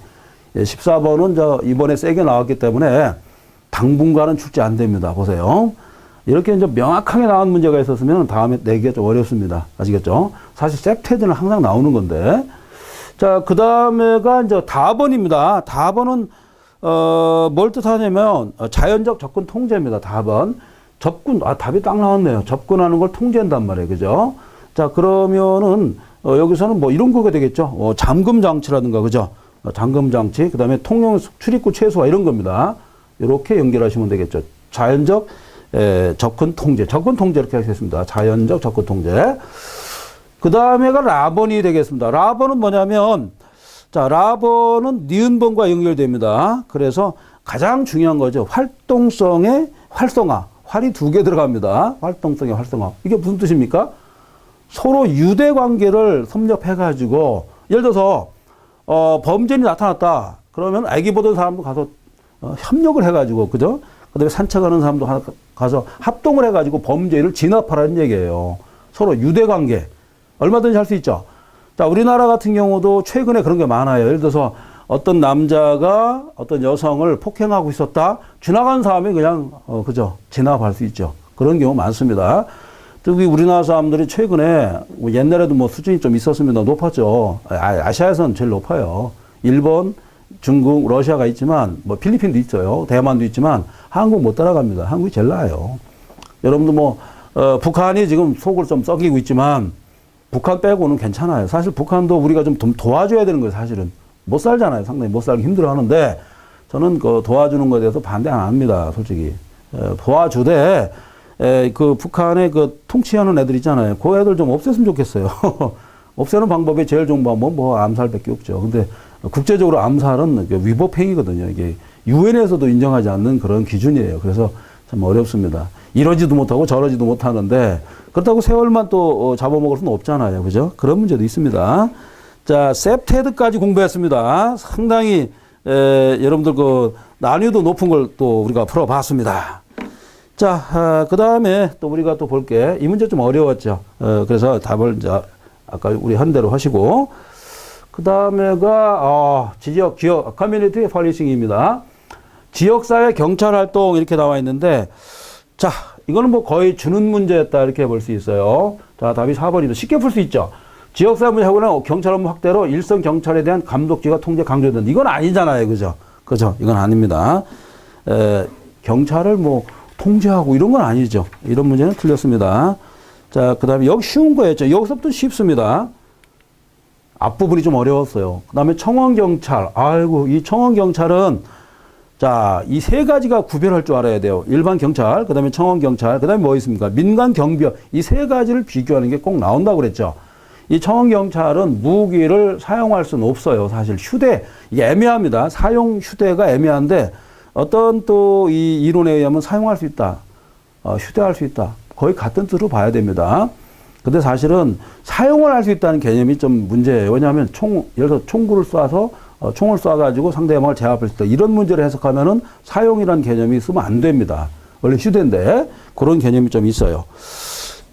A: 14번은 이번에 세게 나왔기 때문에 당분간은 출제 안 됩니다. 보세요. 이렇게 이제 명확하게 나온 문제가 있었으면 다음에 내기가 좀 어렵습니다. 아시겠죠? 사실 셉테드는 항상 나오는 건데. 자, 그 다음에가 이제 답원입니다. 답원은, 뭘 뜻하냐면, 자연적 접근 통제입니다. 답원. 접근, 답이 딱 나왔네요. 접근하는 걸 통제한단 말이에요. 그죠? 자, 그러면은, 여기서는 뭐 이런 거가 되겠죠. 잠금 장치라든가, 그죠? 잠금 장치, 그 다음에 통영 출입구 최소화 이런 겁니다. 이렇게 연결하시면 되겠죠. 자연적 접근 통제. 접근 통제 이렇게 하겠습니다. 자연적 접근 통제. 그 다음에가 라번이 되겠습니다. 라번은 뭐냐면, 자, 라번은 니은번과 연결됩니다. 그래서 가장 중요한 거죠. 활동성의 활성화. 활이 2개 들어갑니다. 활동성의 활성화. 이게 무슨 뜻입니까? 서로 유대 관계를 섭렵해가지고, 예를 들어서, 범죄인이 나타났다. 그러면 애기 보던 사람도 가서 협력을 해가지고, 그죠? 그 다음에 산책하는 사람도 가서 합동을 해가지고 범죄를 진압하라는 얘기예요. 서로 유대 관계. 얼마든지 할 수 있죠. 자, 우리나라 같은 경우도 최근에 그런 게 많아요. 예를 들어서 어떤 남자가 어떤 여성을 폭행하고 있었다. 지나간 사람이 그냥, 그죠. 진압할 수 있죠. 그런 경우 많습니다. 특히 우리나라 사람들이 최근에 뭐 옛날에도 뭐 수준이 좀 있었습니다. 높았죠. 아시아에서는 제일 높아요. 일본, 중국, 러시아가 있지만 뭐 필리핀도 있어요. 대만도 있지만 한국 못 따라갑니다. 한국이 제일 나아요. 여러분도 뭐 북한이 지금 속을 좀 썩이고 있지만 북한 빼고는 괜찮아요. 사실 북한도 우리가 좀 도와줘야 되는 거예요. 사실은 못 살잖아요. 상당히 못 살기 힘들어하는데 저는 그 도와주는 것에 대해서 반대 안 합니다. 솔직히 도와주되 그 북한의 그 통치하는 애들 있잖아요. 그 애들 좀 없앴으면 좋겠어요. 없애는 방법이 제일 좋은 방법은 뭐 암살밖에 없죠. 근데 국제적으로 암살은 위법 행위거든요. 이게 유엔에서도 인정하지 않는 그런 기준이에요. 그래서 참 어렵습니다. 이러지도 못하고 저러지도 못하는데 그렇다고 세월만 또 잡아먹을 수는 없잖아요. 그죠? 그런 문제도 있습니다. 자, 셉테드까지 공부했습니다. 상당히 여러분들 그 난이도 높은 걸 또 우리가 풀어봤습니다. 자, 그 다음에 또 우리가 또 볼게. 이 문제 좀 어려웠죠. 그래서 답을 이제 아까 우리 한 대로 하시고. 그 다음에가, 지역, 기업, 커뮤니티 폴리싱입니다. 지역사회 경찰 활동 이렇게 나와 있는데, 자, 이거는 뭐 거의 주는 문제였다 이렇게 볼 수 있어요. 자, 답이 4번입니다. 쉽게 풀 수 있죠. 지역사회 문제하고는 경찰 업무 확대로 일선 경찰에 대한 감독지가 통제 강조된다. 이건 아니잖아요. 그죠? 그죠? 이건 아닙니다. 경찰을 뭐 통제하고 이런 건 아니죠. 이런 문제는 틀렸습니다. 자, 그 다음에 여기 쉬운 거였죠. 여기서부터 쉽습니다. 앞부분이 좀 어려웠어요. 그 다음에 청원경찰. 아이고, 이 청원경찰은, 자, 이 세 가지가 구별할 줄 알아야 돼요. 일반 경찰, 그 다음에 청원경찰, 그 다음에 뭐 있습니까? 민간경비원. 이 세 가지를 비교하는 게 꼭 나온다고 그랬죠. 이 청원경찰은 무기를 사용할 수는 없어요. 사실 휴대, 이게 애매합니다. 사용 휴대가 애매한데, 어떤 또 이 이론에 의하면 사용할 수 있다. 휴대할 수 있다. 거의 같은 뜻으로 봐야 됩니다. 근데 사실은 사용을 할 수 있다는 개념이 좀 문제예요. 왜냐하면 예를 들어 총구를 쏴서 총을 쏴가지고 상대방을 제압할 수 있다. 이런 문제를 해석하면은 사용이라는 개념이 쓰면 안 됩니다. 원래 휴대인데 그런 개념이 좀 있어요.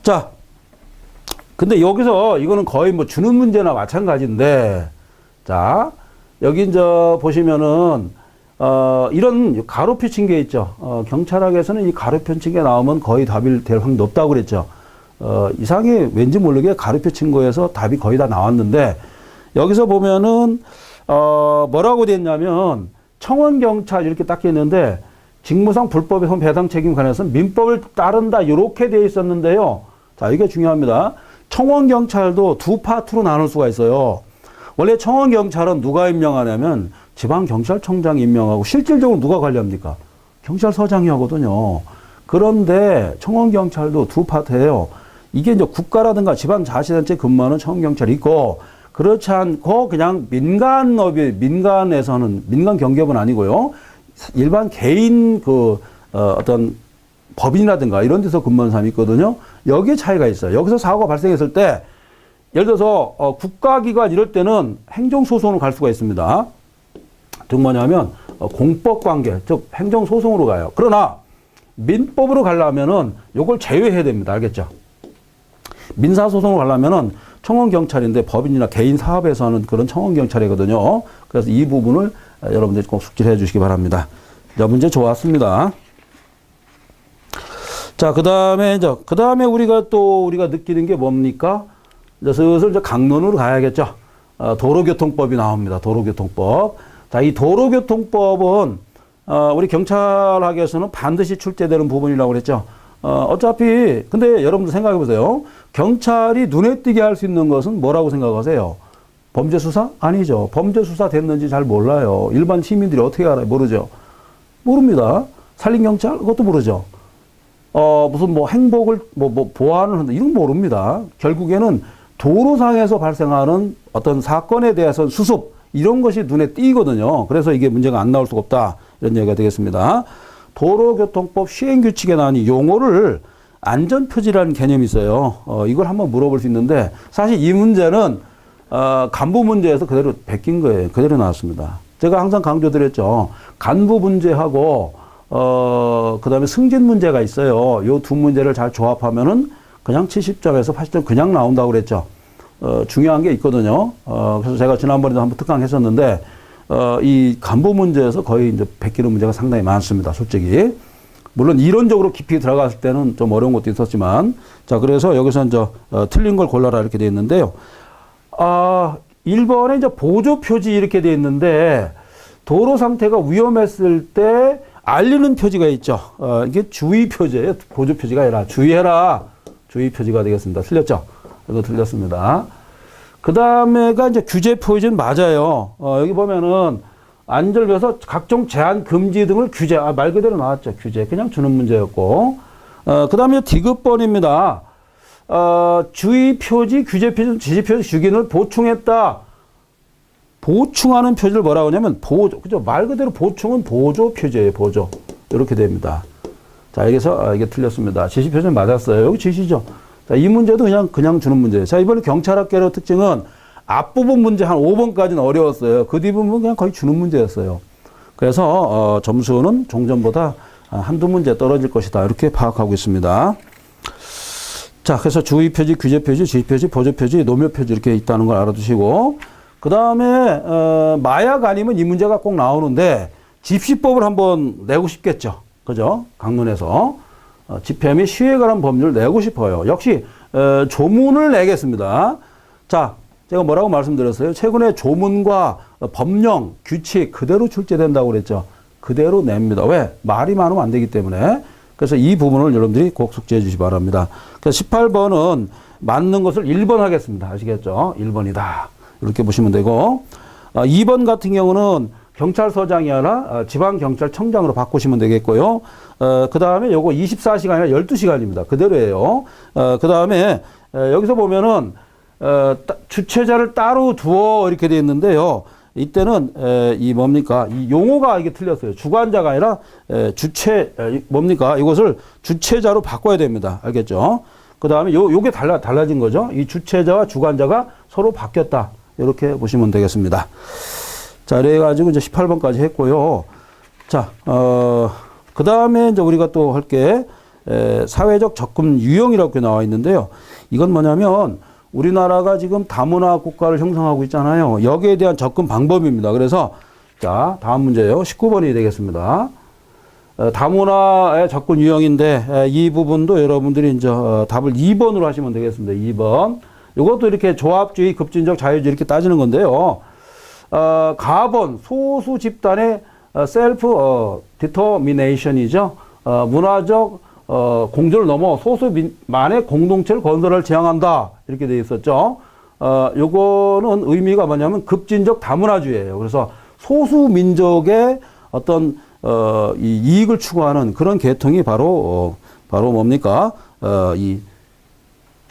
A: 자, 근데 여기서 이거는 거의 뭐 주는 문제나 마찬가지인데, 자, 여기 이제 보시면은 이런 가로 펴친 게 있죠. 경찰학에서는 이 가로 펴친 게 나오면 거의 답이 될 확률이 높다고 그랬죠. 이상하게 왠지 모르게 가로 펴친 거에서 답이 거의 다 나왔는데, 여기서 보면은, 뭐라고 됐냐면, 청원경찰 이렇게 딱 있는데, 직무상 불법에서 배상 책임 관해서 민법을 따른다, 이렇게 되어 있었는데요. 자, 이게 중요합니다. 청원경찰도 두 파트로 나눌 수가 있어요. 원래 청원경찰은 누가 임명하냐면, 지방경찰청장이 임명하고 실질적으로 누가 관리합니까? 경찰서장이 하거든요. 그런데 청원경찰도 두 파트예요. 이게 이제 국가라든가 지방자치단체 근무하는 청원경찰이 있고, 그렇지 않고 그냥 민간에서는, 민간 경계업은 아니고요. 일반 개인 어떤 법인이라든가 이런 데서 근무하는 사람이 있거든요. 여기에 차이가 있어요. 여기서 사고가 발생했을 때, 예를 들어서 국가기관 이럴 때는 행정소송으로 갈 수가 있습니다. 즉 뭐냐면 공법관계, 즉 행정소송으로 가요. 그러나 민법으로 가려면은 요걸 제외해야 됩니다. 알겠죠? 민사소송으로 가려면은 청원경찰인데 법인이나 개인 사업에서 하는 그런 청원경찰이거든요. 그래서 이 부분을 여러분들이 꼭 숙지를 해 주시기 바랍니다. 자, 문제 좋았습니다. 자, 그 다음에 우리가 느끼는 게 뭡니까? 이제 슬슬 이제 강론으로 가야겠죠. 도로교통법이 나옵니다. 도로교통법. 자, 이 도로교통법은, 우리 경찰학에서는 반드시 출제되는 부분이라고 그랬죠. 어차피, 근데 여러분들 생각해 보세요. 경찰이 눈에 띄게 할 수 있는 것은 뭐라고 생각하세요? 범죄 수사? 아니죠. 범죄 수사 됐는지 잘 몰라요. 일반 시민들이 어떻게 알아요? 모르죠. 모릅니다. 산림경찰? 그것도 모르죠. 무슨 뭐 행복을 보완을 한다. 이런 거 모릅니다. 결국에는 도로상에서 발생하는 어떤 사건에 대해서 수습, 이런 것이 눈에 띄거든요. 그래서 이게 문제가 안 나올 수가 없다. 이런 얘기가 되겠습니다. 도로교통법 시행규칙에 나온 이 용어를 안전표지라는 개념이 있어요. 이걸 한번 물어볼 수 있는데, 사실 이 문제는 간부 문제에서 그대로 베낀 거예요. 그대로 나왔습니다. 제가 항상 강조드렸죠. 간부 문제하고 그 다음에 승진 문제가 있어요. 요 두 문제를 잘 조합하면은 그냥 70점에서 80점 그냥 나온다고 그랬죠. 중요한 게 있거든요. 그래서 제가 지난번에도 한번 특강했었는데, 이 간부 문제에서 거의 이제 베끼는 문제가 상당히 많습니다. 솔직히. 물론 이론적으로 깊이 들어갔을 때는 좀 어려운 것도 있었지만, 자, 그래서 여기서 이제 틀린 걸 골라라 이렇게 되어 있는데요. 1번에 이제 보조 표지 이렇게 되어 있는데, 도로 상태가 위험했을 때 알리는 표지가 있죠. 이게 주의 표지예요. 보조 표지가 아니라 주의해라. 주의 표지가 되겠습니다. 틀렸죠? 이거 틀렸습니다. 그 다음에가 이제 규제 표지는 맞아요. 여기 보면은 안전에서 각종 제한 금지 등을 규제, 말 그대로 나왔죠. 규제. 그냥 주는 문제였고. 그 다음에 디귿번입니다. 주의 표지, 규제 표지, 지시 표지 주기를 보충했다. 보충하는 표지를 뭐라고 하냐면 보조, 그죠? 말 그대로 보충은 보조 표지예요. 보조. 이렇게 됩니다. 자, 여기서 이게 틀렸습니다. 지시 표지는 맞았어요. 여기 지시죠. 자, 이 문제도 그냥 주는 문제예요. 자, 이번에 경찰학계의 특징은 앞부분 문제 한 5번까지는 어려웠어요. 그 뒷부분은 그냥 거의 주는 문제였어요. 그래서 점수는 종전보다 한두 문제 떨어질 것이다. 이렇게 파악하고 있습니다. 자, 그래서 주의 표지, 규제 표지, 지시 표지, 보조 표지, 노묘 표지 이렇게 있다는 걸 알아두시고, 그 다음에 마약 아니면 이 문제가 꼭 나오는데 집시법을 한번 내고 싶겠죠. 그죠? 강론에서 집회 및 시위에 관한 법률을 내고 싶어요. 역시 조문을 내겠습니다. 자, 제가 뭐라고 말씀드렸어요? 최근에 조문과 법령, 규칙 그대로 출제된다고 그랬죠. 그대로 냅니다. 왜? 말이 많으면 안 되기 때문에. 그래서 이 부분을 여러분들이 꼭 숙지해 주시기 바랍니다. 그래서 18번은 맞는 것을 1번 하겠습니다. 아시겠죠? 1번이다. 이렇게 보시면 되고, 2번 같은 경우는 경찰서장이 아니라 지방경찰청장으로 바꾸시면 되겠고요. 그 다음에 요거 24시간이 아니라 12시간입니다. 그대로예요. 그 다음에 여기서 보면은 주최자를 따로 두어 이렇게 되어 있는데요. 이때는 이 뭡니까? 이 용어가 이게 틀렸어요. 주관자가 아니라 뭡니까? 이것을 주최자로 바꿔야 됩니다. 알겠죠? 그 다음에 요게 달라진 거죠. 이 주최자와 주관자가 서로 바뀌었다. 이렇게 보시면 되겠습니다. 자, 그래가지고 이제 18번까지 했고요. 자, 그 다음에 이제 우리가 또 할 게, 사회적 접근 유형이라고 나와 있는데요. 이건 뭐냐면, 우리나라가 지금 다문화 국가를 형성하고 있잖아요. 여기에 대한 접근 방법입니다. 그래서, 자, 다음 문제요. 19번이 되겠습니다. 다문화의 접근 유형인데, 이 부분도 여러분들이 이제 답을 2번으로 하시면 되겠습니다. 2번. 이것도 이렇게 조합주의, 급진적, 자유주의 이렇게 따지는 건데요. 가번, 소수 집단의 셀프 디터미네이션이죠. 문화적 공존을 넘어 소수만의 공동체를 건설할 지향한다. 이렇게 되어 있었죠. 요거는 의미가 뭐냐면 급진적 다문화주의예요. 그래서 소수 민족의 어떤 이 이익을 추구하는 그런 계통이 바로 뭡니까? 이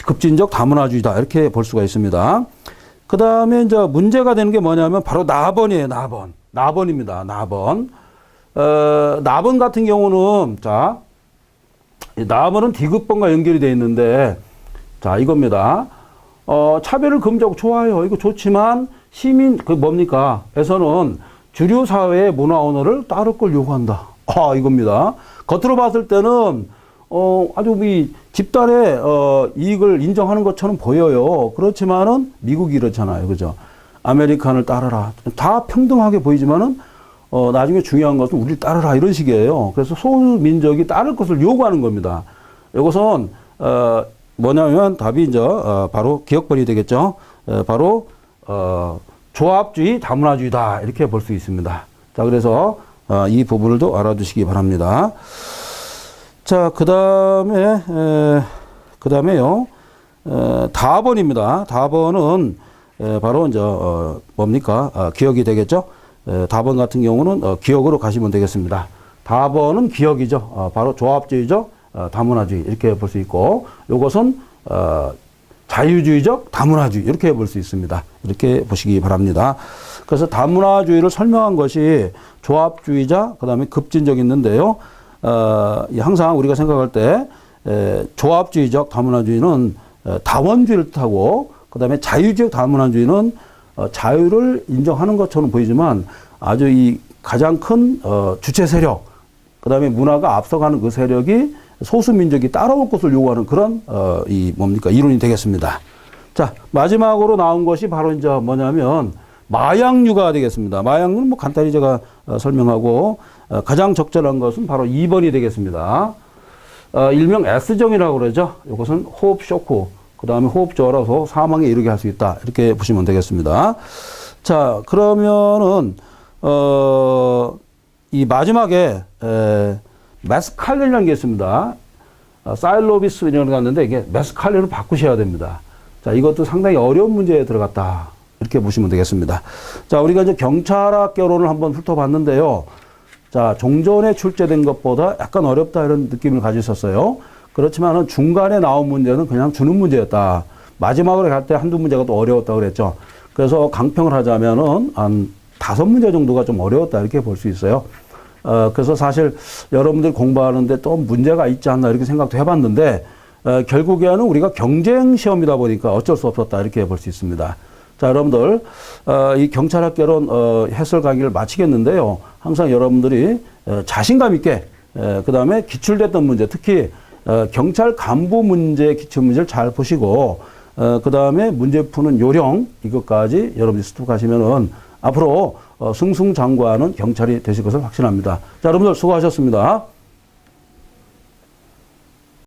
A: 급진적 다문화주의다. 이렇게 볼 수가 있습니다. 그 다음에 이제 문제가 되는 게 뭐냐면 바로 나번이에요. 나번입니다. 나번. 나번 같은 경우는, 자, 나번은 디귿번과 연결이 되어 있는데, 자, 이겁니다. 차별을 금지하고 좋아요. 이거 좋지만, 에서는 주류 사회의 문화 언어를 따를 걸 요구한다. 이겁니다. 겉으로 봤을 때는, 아주 집단의, 이익을 인정하는 것처럼 보여요. 그렇지만은, 미국이 이렇잖아요. 그죠? 아메리칸을 따르라. 다 평등하게 보이지만은, 나중에 중요한 것은 우리를 따르라. 이런 식이에요. 그래서 소수 민족이 따를 것을 요구하는 겁니다. 이것은 뭐냐면 답이 이제 바로 기억번이 되겠죠. 바로 조합주의 다문화주의다 이렇게 볼 수 있습니다. 자, 그래서 이 부분을도 알아두시기 바랍니다. 자, 그다음에요. 다번입니다. 다번은 바로 이제 뭡니까? 기억이 되겠죠. 다번 같은 경우는 기억으로 가시면 되겠습니다. 다번은 기억이죠. 바로 조합주의적 다문화주의 이렇게 볼 수 있고, 이것은 자유주의적 다문화주의 이렇게 볼 수 있습니다. 이렇게 보시기 바랍니다. 그래서 다문화주의를 설명한 것이 조합주의자, 그다음에 급진적 있는데요. 항상 우리가 생각할 때 조합주의적 다문화주의는 다원주의를 뜻하고, 그다음에 자유주의적 다문화주의는 자유를 인정하는 것처럼 보이지만 아주 이 가장 큰 주체 세력, 그다음에 문화가 앞서가는 그 세력이 소수민족이 따라올 것을 요구하는 그런 이론이 되겠습니다. 자, 마지막으로 나온 것이 바로 이제 뭐냐면 마약류가 되겠습니다. 마약류는 뭐 간단히 제가 설명하고, 가장 적절한 것은 바로 2번이 되겠습니다. 일명 S정이라고 그러죠. 이것은 호흡 쇼크, 그 다음에 호흡 저하라서 사망에 이르게 할 수 있다. 이렇게 보시면 되겠습니다. 자, 그러면은, 이 마지막에, 메스칼린이라는 게 있습니다. 사일로비스 이런 게 갔는데 이게 메스칼린으로 바꾸셔야 됩니다. 자, 이것도 상당히 어려운 문제에 들어갔다. 이렇게 보시면 되겠습니다. 자, 우리가 이제 경찰학 개론을 한번 훑어봤는데요. 자, 종전에 출제된 것보다 약간 어렵다 이런 느낌을 가지고 있었어요. 그렇지만은 중간에 나온 문제는 그냥 주는 문제였다. 마지막으로 갈 때 한두 문제가 또 어려웠다 그랬죠. 그래서 강평을 하자면은 한 5문제 정도가 좀 어려웠다 이렇게 볼 수 있어요. 그래서 사실 여러분들 공부하는데 또 문제가 있지 않나 이렇게 생각도 해봤는데, 결국에는 우리가 경쟁 시험이다 보니까 어쩔 수 없었다 이렇게 볼 수 있습니다. 자, 여러분들, 이 경찰학 개론 해설 강의를 마치겠는데요. 항상 여러분들이 자신감 있게, 그 다음에 기출됐던 문제, 특히 경찰 간부 문제, 기출문제를 잘 보시고, 그 다음에 문제 푸는 요령, 이것까지 여러분들이 습득하시면은 앞으로 승승장구하는 경찰이 되실 것을 확신합니다. 자, 여러분들 수고하셨습니다.